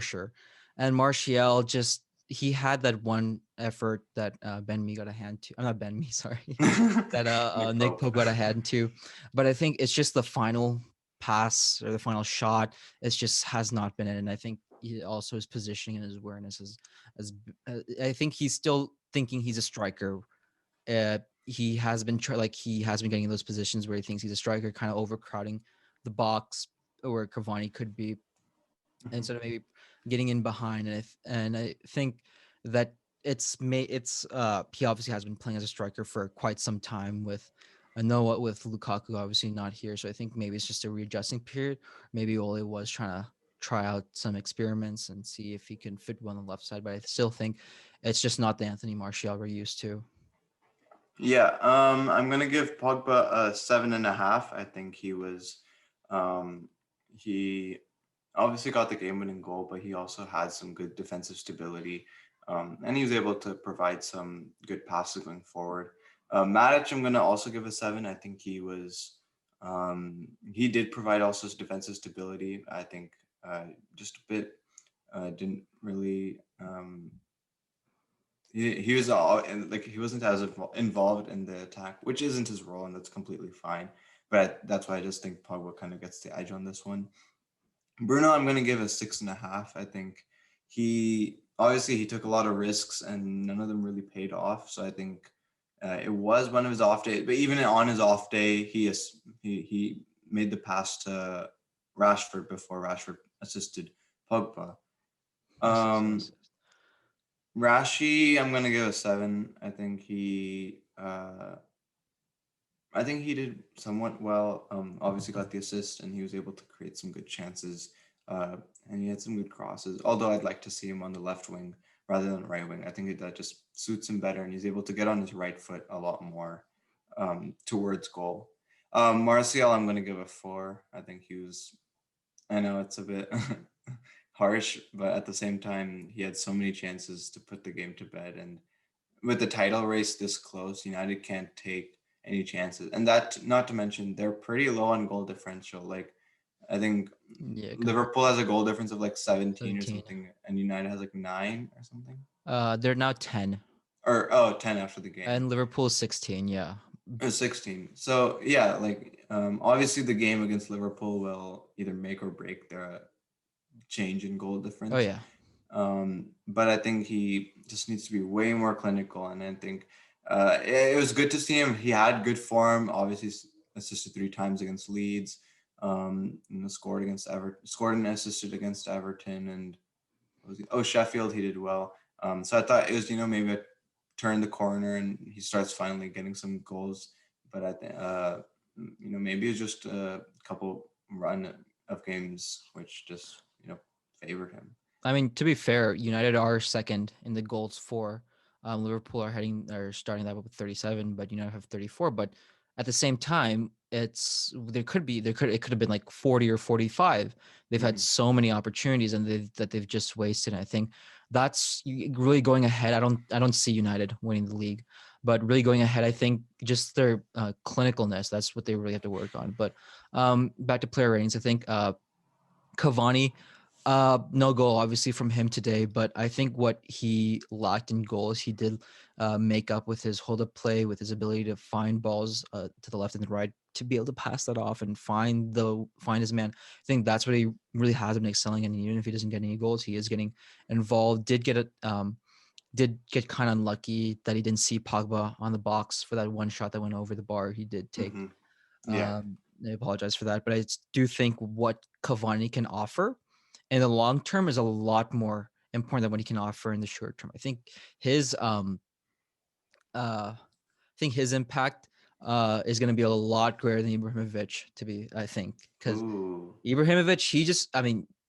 sure. And Martial just he had that one effort that Ben Me got a hand to. I'm not Ben Me, sorry. That
Nick
Nick
Pope.
Pope got a hand to, but I think it's just the final pass or the final shot. It just has not been in. And I think also his positioning and his awareness as I think he's still thinking he's a striker. He has been he has been getting in those positions where he thinks he's a striker, kind of overcrowding the box where Cavani could be, instead of maybe getting in behind. And I think that he obviously has been playing as a striker for quite some time with Noah, with Lukaku obviously not here. So I think maybe it's just a readjusting period. Maybe Ole was trying to try out some experiments and see if he can fit one on the left side. But I still think it's just not the Anthony Martial we're used to.
Yeah, I'm gonna give Pogba a 7.5. I think um, he obviously got the game-winning goal, but he also had some good defensive stability, and he was able to provide some good passes going forward. Matic, I'm gonna also give a 7. I think he did provide also defensive stability. I think just a bit didn't really. He was all and like he wasn't as involved in the attack, which isn't his role, and that's completely fine. But that's why I just think Pogba kind of gets the edge on this one. Bruno, I'm gonna give a 6.5. I think he took a lot of risks and none of them really paid off. So I think it was one of his off days. But even on his off day, he made the pass to Rashford before Rashford assisted Pogba.
Assist,
Um,
assist.
Rashi, I'm gonna give a 7. I think he did somewhat well. Obviously got the assist and he was able to create some good chances. Uh, and he had some good crosses. Although I'd like to see him on the left wing rather than right wing. I think that just suits him better, and he's able to get on his right foot a lot more towards goal. Martial, I'm gonna give a 4. I think he was. I know it's a bit harsh, but at the same time, he had so many chances to put the game to bed, and with the title race this close, United can't take any chances. And that, not to mention, they're pretty low on goal differential. Like, I think
Yeah,
Liverpool has a goal difference of like 17 or
17.
something, and United has like 9 or something.
They're now 10,
Or, oh, 10 after the game.
and Liverpool 16. Yeah,
Or 16. So, yeah, like, obviously the game against Liverpool will either make or break their change in goal
oh
difference.
yeah.
But I think he just needs to be way more clinical. And I think it was good to see him. He had good form. Obviously, assisted 3 times against Leeds. Scored against Everton. Scored and assisted against Everton. And Sheffield. He did well. So I thought it was maybe turn the corner and he starts finally getting some goals. But I think maybe it's just a couple run of games which just favored him.
I mean, to be fair, United are second in the goals for. Liverpool are starting that with 37, but United have 34. But at the same time, it could have been like 40 or 45. They've had
Mhm.
so many opportunities and they've just wasted. And I think that's really going ahead. I don't see United winning the league, but really going ahead, I think just their clinicalness. That's what they really have to work on. But back to player ratings, I think Cavani, no goal obviously from him today, but I think what he lacked in goals, he did make up with his hold up play, with his ability to find balls to the left and the right, to be able to pass that off and find his man. I think that's what he really has been excelling in. Even if he doesn't get any goals, he is getting involved. Did get kind of unlucky that he didn't see Pogba on the box for that one shot that went over the bar. He did take.
Mhm. Yeah.
I apologize for that, but I do think what Cavani can offer in the long term is a lot more important than what he can offer in the short term. I think his impact is going to be a lot greater than Ibrahimovic. I think, because
Ooh.
Ibrahimovic,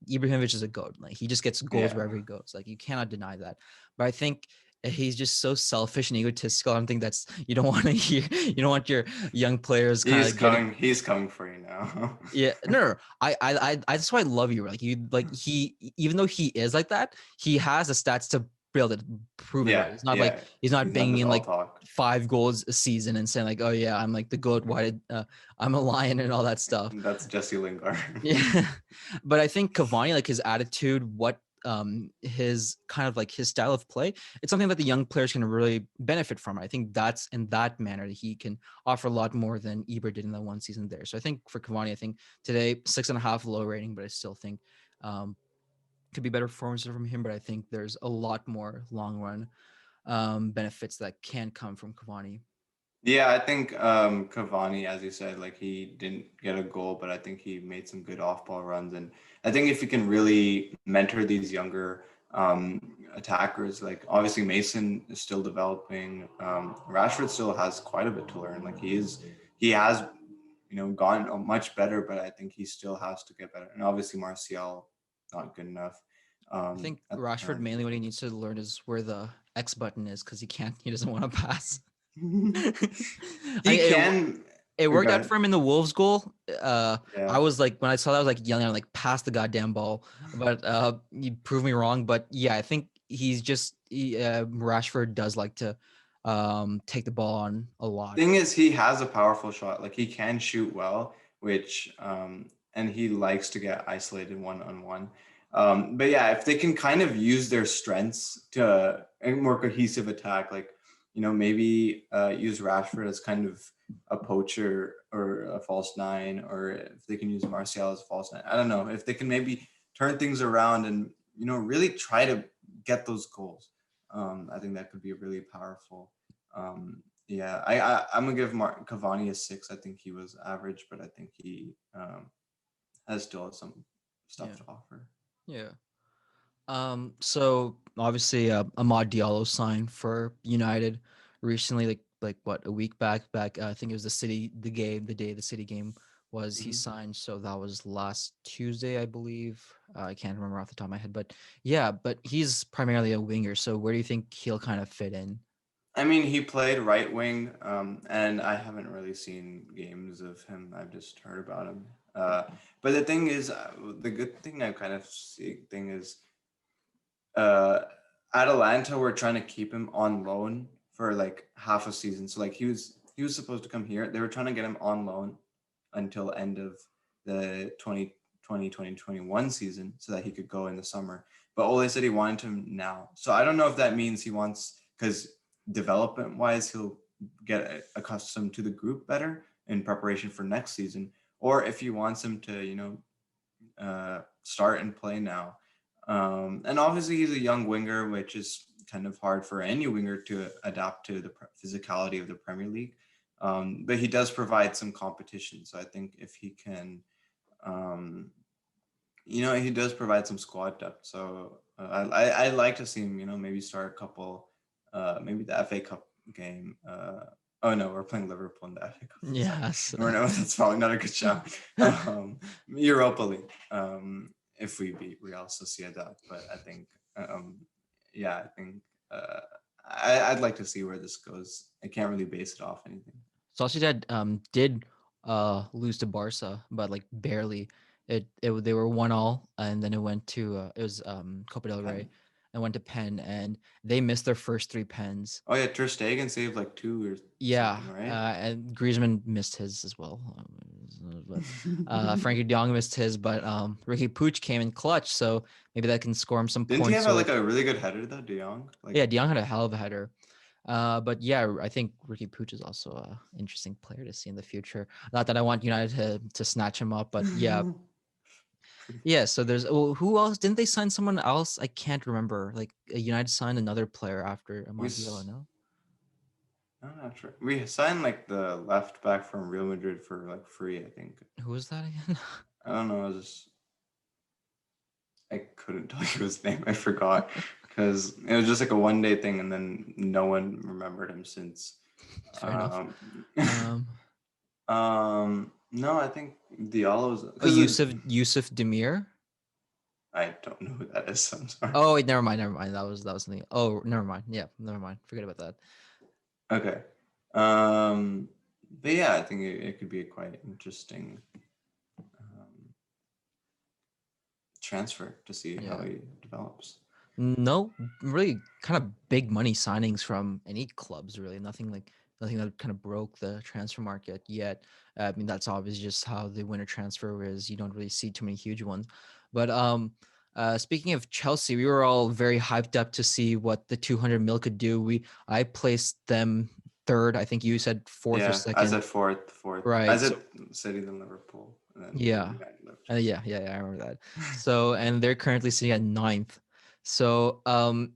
Ibrahimovic is a goat. Like, he just gets goals
Yeah.
wherever he goes. Like, you cannot deny that. But I think he's just so selfish and egotistical. I don't think that's you don't want to hear. You don't want your young players kind
He's
of getting.
coming. He's coming for you now.
Yeah, no. That's why I love you. Like, you, like, he, even though he is like that, he has the stats to be able to prove it
Yeah.
right. It's not like
Yeah.
he's not
He's not
banging
just
in
all
like
talk.
5 goals a season and saying like, oh yeah, I'm like the goat. Why did I'm a lion and all that stuff.
That's Jesse Lingard.
Yeah, but I think Cavani, like, his attitude, what his kind of like his style of play, it's something that the young players can really benefit from. I think that's in that manner that he can offer a lot more than Eber did in that one season there. So I think for Cavani, I think today 6.5 low rating, but I still think could be better performances from him. But I think there's a lot more long run benefits that can come from Cavani.
Yeah, I think Cavani, as you said, like he didn't get a goal, but I think he made some good off-ball runs, and I think if you can really mentor these younger attackers, like obviously Mason is still developing, Rashford still has quite a bit to learn. Like he has, gotten much better, but I think he still has to get better. And obviously Martial not good enough.
I think
At
Rashford
this
mainly what he
point.
needs to learn is where the X button is, because he doesn't want to pass.
He
it,
can.
it
Oh, go
worked out
ahead.
for him in the Wolves goal. I
Yeah.
was like, when I saw that, I was like yelling, like, pass the goddamn ball. But you proved me wrong. But yeah, I think Rashford does like to take the ball on a lot.
Thing is, he has a powerful shot. Like he can shoot well, which and he likes to get isolated one on one. But yeah, if they can kind of use their strengths to a more cohesive attack, like maybe use Rashford as kind of a poacher or a false nine, or if they can use Martial as a false nine. I don't know if they can maybe turn things around and really try to get those goals. I think that could be really powerful. Yeah, I'm gonna give Cavani a 6. I think he was average, but I think he has still some stuff
Yeah.
to offer.
Yeah. So obviously, Amad Diallo signed for United recently, like what, a week back. I think it was the day the City game was he
Mhm.
signed. So that was last Tuesday, I believe. I can't remember off the top of my head, but yeah, but he's primarily a winger. So where do you think he'll kind of fit in?
I mean, he played right wing, and I haven't really seen games of him. I've just heard about him. But the thing is, the good thing I kind of see thing is, uh, Atalanta were trying to keep him on loan for like half a season. So like he was supposed to come here. They were trying to get him on loan until end of the 2021 season so that he could go in the summer. But Ole said he wanted him now. So I don't know if that means he wants, because development wise he'll get accustomed to the group better in preparation for next season, or if he wants him to start and play now. And obviously, he's a young winger, which is kind of hard for any winger to adapt to the physicality of the Premier League. But he does provide some competition. So I think if he can, he does provide some squad depth. So I like to see him, maybe start a couple, maybe the FA Cup game. Oh no, we're playing Liverpool in the FA Cup.
Yes.
Sorry. No, that's probably not a good shout. Europa League. If we beat Real Sociedad, but I think, yeah, I think I'd like to see where this goes. I can't really base it off anything.
Sociedad did lose to Barca, but like barely. They were 1-1, and then it went to it was Copa del Rey,
Pen.
and went to pen, and they missed their first 3 pens.
Oh yeah, Ter Stegen saved like 2 or
Yeah,
something, right?
and Griezmann missed his as well. But Frankie De Jong missed his, but Ricky Pooch came in clutch, so maybe that can score him some
Didn't he
points.
have
So
like a really good header though, De Jong? Like,
yeah, De Jong had a hell of a header. But yeah, I think Ricky Pooch is also a interesting player to see in the future. Not that I want United to snatch him up, but yeah, yeah. So there's who else? Didn't they sign someone else? I can't remember. Like United signed another player after
we
Amad Diallo, no?
I'm not sure. We signed like the left back from Real Madrid for like free, I think.
Who was that again?
I don't know. I couldn't tell you his name. I forgot because it was just like a 1 day thing, and then no one remembered him since.
Fair enough.
Um, no, I think Diallo's
Oh,
because
Yusuf Demir.
I don't know who that is. I'm sorry.
Oh wait, never mind, never mind. That was something. Oh, never mind. Yeah, never mind. Forget about that.
Okay. Um, but yeah, I think it could be a quite interesting transfer to see how
Yeah.
he develops.
No, really, kind of big money signings from any clubs. Really, nothing that kind of broke the transfer market yet. I mean, that's obviously just how the winter transfer is. You don't really see too many huge ones. But speaking of Chelsea, we were all very hyped up to see what the 200 mil could do. I placed them third. I think you said fourth or
Yeah, I
second.
said fourth. I
Right.
said
So
City then Liverpool, and then
yeah.
United left Chelsea.
Yeah, I remember that. So, and they're currently sitting at ninth. So, I've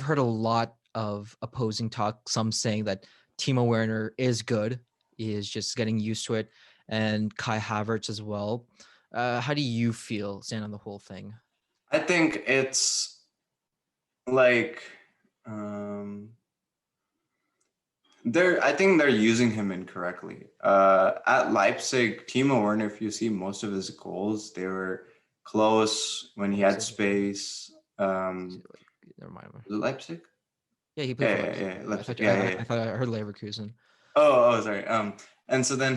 heard a lot of opposing talk. Some saying that Timo Werner is good, he is just getting used to it, and Kai Havertz as well. How do you feel, stand on the whole thing?
I think it's like um, I think they're using him incorrectly. At Leipzig, Timo Werner, if you see most of his goals, they were close when he had
Leipzig,
space.
Leipzig, never mind.
Was it Leipzig?
Yeah, he played for
Yeah.
Leipzig. I
Leipzig.
thought
Yeah,
I
yeah.
thought I heard Leverkusen.
Sorry. And so then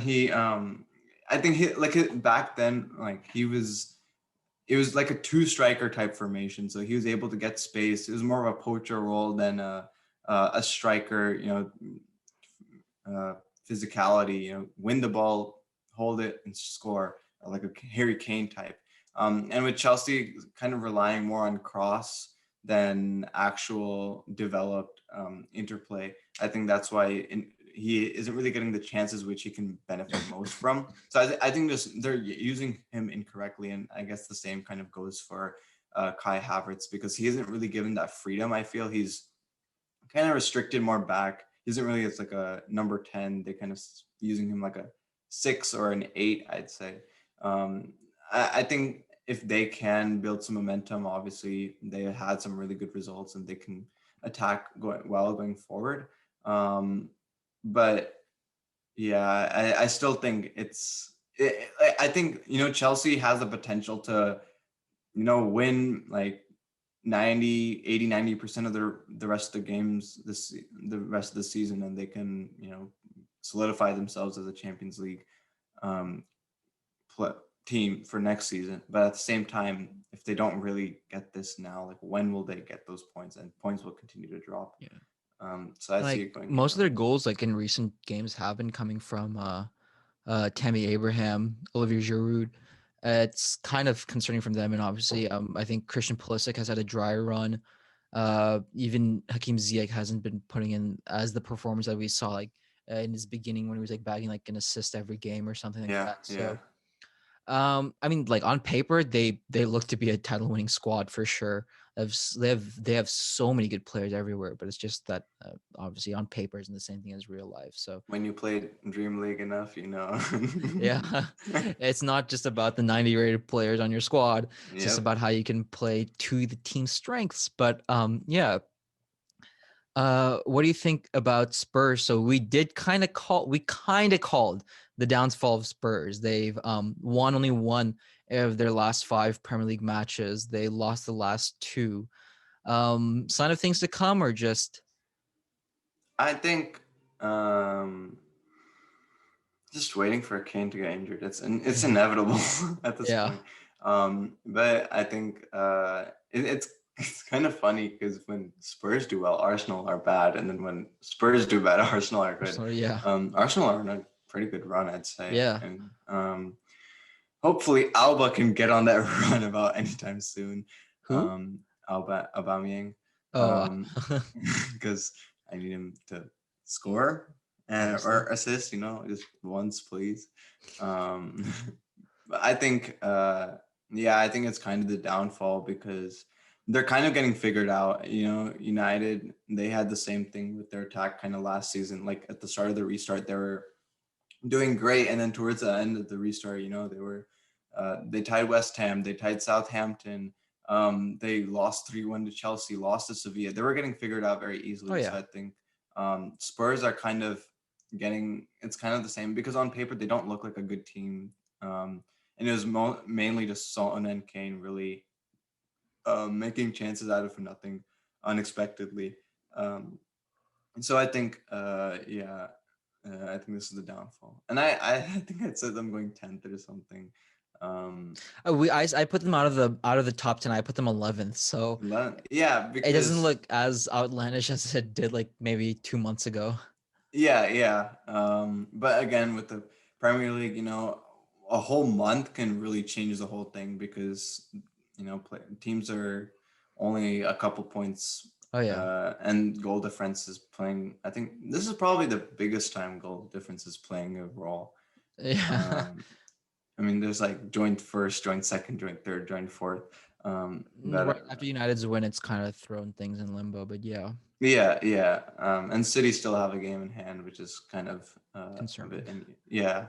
I think back then, like it was like a two striker type formation. So he was able to get space. It was more of a poacher role than a striker, physicality, win the ball, hold it and score, like a Harry Kane type. And with Chelsea kind of relying more on cross than actual developed interplay, I think that's why he isn't really getting the chances which he can benefit most from. So I think they're using him incorrectly, and I guess the same kind of goes for Kai Havertz, because he isn't really given that freedom. I feel he's kind of restricted more back. He isn't really, it's like a number 10. They kind of using him like a 6 or an 8, I'd say. I think if they can build some momentum, obviously they had some really good results and they can attack going forward. But yeah, I still think I think, Chelsea has the potential to, win like 90% of the rest of the games the rest of the season, and they can, solidify themselves as a Champions League um, team for next season. But at the same time, if they don't really get this now, like when will they get those points? And points will continue to drop.
Yeah.
So I see
Like
it going.
most of their goals, like in recent games, have been coming from Tammy Abraham, Olivier Giroud. It's kind of concerning from them, and obviously, I think Christian Pulisic has had a dry run. Even Hakim Ziyech hasn't been putting in as the performance that we saw like in his beginning when he was like bagging like an assist every game or something like that.
Yeah.
So, I mean, like on paper, they look to be a title winning squad for sure. They have so many good players everywhere, but it's just that obviously on paper isn't the same thing as real life. So
When you played Dream League enough,
yeah, it's not just about the 90 rated players on your squad. It's just
Yep.
about how you can play to the team's strengths. But yeah. What do you think about Spurs? So we kind of called the downfall of Spurs. They've won only one of their last 5 Premier League matches. They lost the last 2. Sign of things to come, or just
I think just waiting for Kane to get injured. It's inevitable at this
yeah.
point. But I think it's kind of funny because when Spurs do well, Arsenal are bad, and then when Spurs do bad, Arsenal are good.
So yeah.
Arsenal are on a pretty good run, I'd say.
Yeah.
And hopefully Alba can get on that run about anytime soon.
Who?
Aubameyang,
Oh,
because I need him to score and
obviously.
or assist, just once, please. But I think, I think it's kind of the downfall because they're kind of getting figured out. United, they had the same thing with their attack kind of last season. Like at the start of the restart, they were doing great, and then towards the end of the restart, they tied West Ham, they tied Southampton. They lost 3-1 to Chelsea, lost to Sevilla. They were getting figured out very easily.
Oh yeah.
So I think Spurs are kind of it's kind of the same because on paper they don't look like a good team. And it was mainly just Son and Kane really making chances out of nothing unexpectedly. And so I think, I think this is the downfall. And I think I said I'm going 10th or something.
I put them out of the top 10. I put them 11th. So
Because
it doesn't look as outlandish as it did like maybe 2 months ago.
Yeah. But again, with the Premier League, a whole month can really change the whole thing because, teams are only a couple points.
Oh yeah.
And goal difference is playing. I think this is probably the biggest time goal difference is playing overall.
Yeah.
I mean, there's like joint first, joint second, joint third, joint fourth.
Right after United's win, it's kind of thrown things in limbo, but yeah.
Yeah. And City still have a game in hand, which is kind of a bit. Yeah.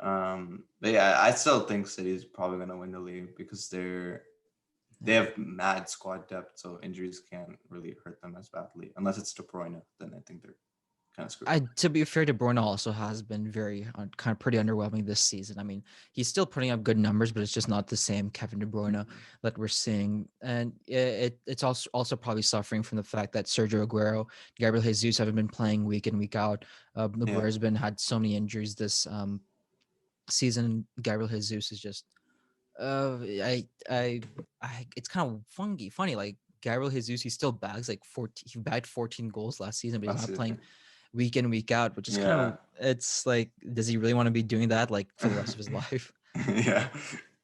But yeah, I still think City's probably going to win the league because they have mad squad depth, so injuries can't really hurt them as badly unless it's De Bruyne. Then I think they're kind of screwed.
To be fair, De Bruyne also has been very kind of pretty underwhelming this season. I mean, he's still putting up good numbers, but it's just not the same Kevin De Bruyne that we're seeing, and it's also probably suffering from the fact that Sergio Aguero, Gabriel Jesus haven't been playing week in week out. Aguero's been had so many injuries this season. Gabriel Jesus is just it's kind of funny. Like Gabriel Jesus, he still bags like 14. He bagged 14 goals last season, but he's not playing week in, week out, which is kind of, it's like, does he really want to be doing that like for the rest of his life?
Yeah.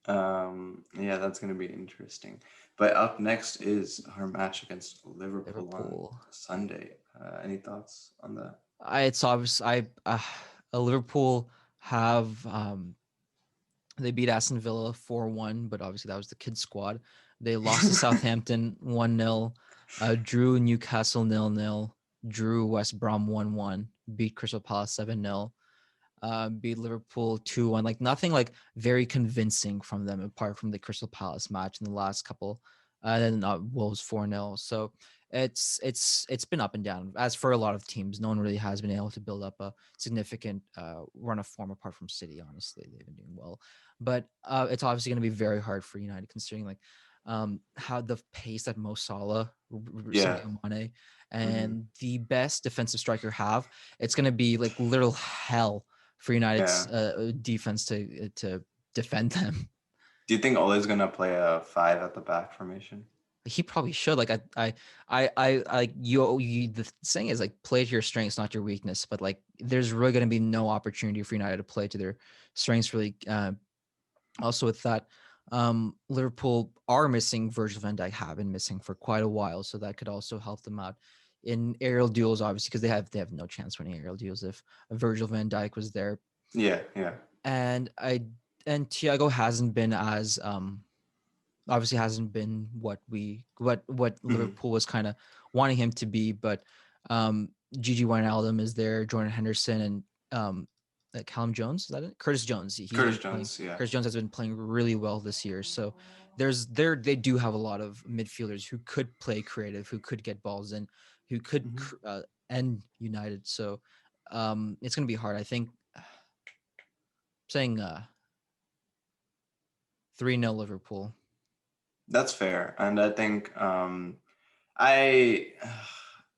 That's going to be interesting. But up next is our match against Liverpool on Sunday. Any thoughts on that?
It's obvious. Liverpool have they beat Aston Villa 4-1, but obviously that was the kids squad. They lost to Southampton 1-0, drew Newcastle 0-0, drew West Brom 1-1, beat Crystal Palace 7-0, beat Liverpool 2-1. Like nothing like very convincing from them apart from the Crystal Palace match in the last couple. And then Wolves 4-0. So it's been up and down. As for a lot of teams, no one really has been able to build up a significant run of form apart from City. Honestly, they've been doing well, but it's obviously going to be very hard for United considering like how the pace that Mo Salah, Sadio Mane, and the best defensive striker have. It's going to be like literal hell for United's defense to defend them.
Do you think Ole's gonna play a 5 at the back formation?
He probably should. Like you. The saying is like play to your strengths, not your weakness. But like, there's really going to be no opportunity for United to play to their strengths. Really. Also, with that, Liverpool are missing Virgil van Dijk. Have been missing for quite a while, so that could also help them out in aerial duels. Obviously, because they have no chance winning aerial duels if Virgil van Dijk was there.
Yeah.
And Thiago hasn't been as obviously hasn't been what Liverpool was kind of wanting him to be, but Gigi Wijnaldum is there, Jordan Henderson, and Callum Jones, is that it? Curtis Jones. Curtis Jones has been playing really well this year. So they do have a lot of midfielders who could play creative, who could get balls in, who could end United. So it's going to be hard. I think saying 3-0 Liverpool.
That's fair. And I think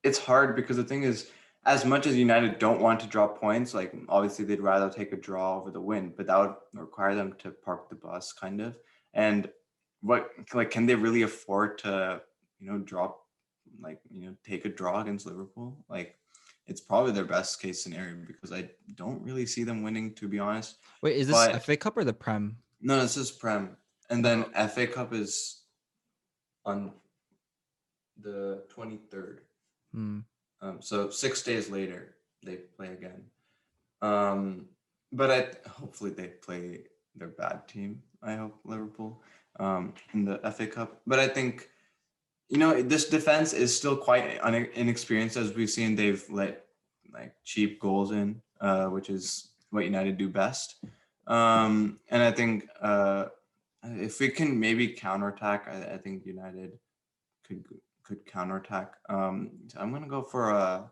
it's hard because the thing is, as much as United don't want to drop points, like obviously they'd rather take a draw over the win, but that would require them to park the bus kind of. And can they really afford to, drop, take a draw against Liverpool? Like, it's probably their best case scenario because I don't really see them winning, to be honest.
Wait, is this FA Cup or the Prem?
No, this is Prem. And then FA Cup is on the 23rd. So 6 days later, they play again. But hopefully they play their bad team. I hope Liverpool in the FA Cup. But I think, this defense is still quite inexperienced, as we've seen. They've let cheap goals in, which is what United do best. And I think if we can maybe counterattack, I think United could counterattack. I'm gonna go for a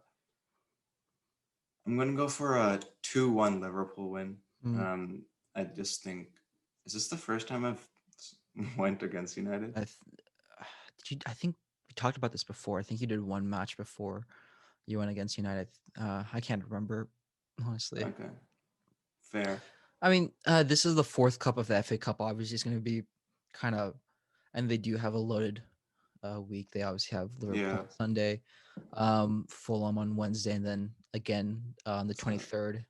2-1 Liverpool win. I just think, is this the first time I've went against United?
I think we talked about this before. I think you did one match before you went against United. I can't remember, honestly.
Okay, fair.
I mean, this is the fourth cup of the FA Cup. Obviously, it's going to be kind of, and they do have a loaded week. They obviously have Liverpool on Sunday, Fulham on Wednesday, and then again on the 23rd,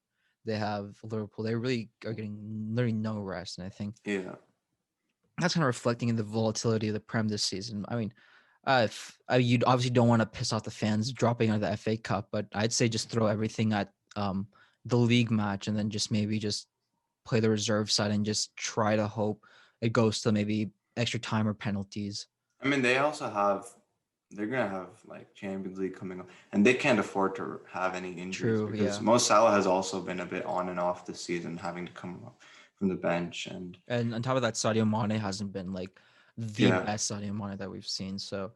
they have Liverpool. They really are getting literally no rest, and I think that's kind of reflecting in the volatility of the Prem this season. I mean, you obviously don't want to piss off the fans dropping out of the FA Cup, but I'd say just throw everything at the league match, and then just maybe just play the reserve side and just try to hope it goes to maybe extra time or penalties.
I mean, they're gonna have Champions League coming up, and they can't afford to have any injuries because Mo Salah has also been a bit on and off this season, having to come up from the bench, and
on top of that, Sadio Mane hasn't been the best Sadio Mane that we've seen. So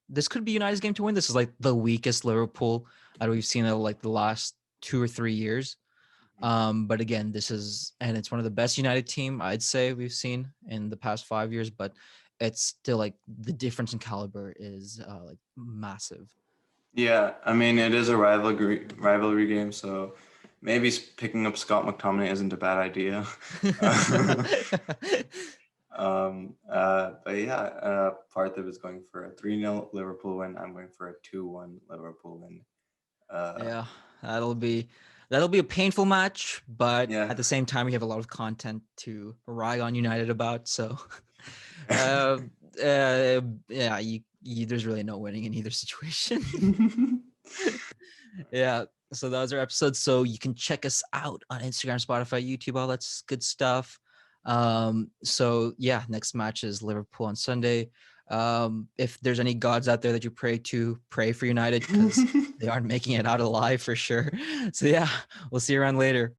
this could be United's game to win. This is like the weakest Liverpool that we've seen in like the last 2 or 3 years. But again, it's one of the best United team I'd say we've seen in the past 5 years. But it's still like the difference in caliber is like massive.
Yeah, I mean it is a rivalry game, so maybe picking up Scott McTominay isn't a bad idea. But yeah, Parthib is going for a 3-0 Liverpool win. I'm going for a 2-1 Liverpool win.
Yeah, that'll be a painful match, but
Yeah.
at the same time, we have a lot of content to rag on United about. So, yeah, there's really no winning in either situation. Yeah. So that was our episode. So you can check us out on Instagram, Spotify, YouTube, all that's good stuff. So yeah, next match is Liverpool on Sunday. If there's any gods out there that you pray to, pray for United because they aren't making it out alive for sure. So yeah, we'll see you around later.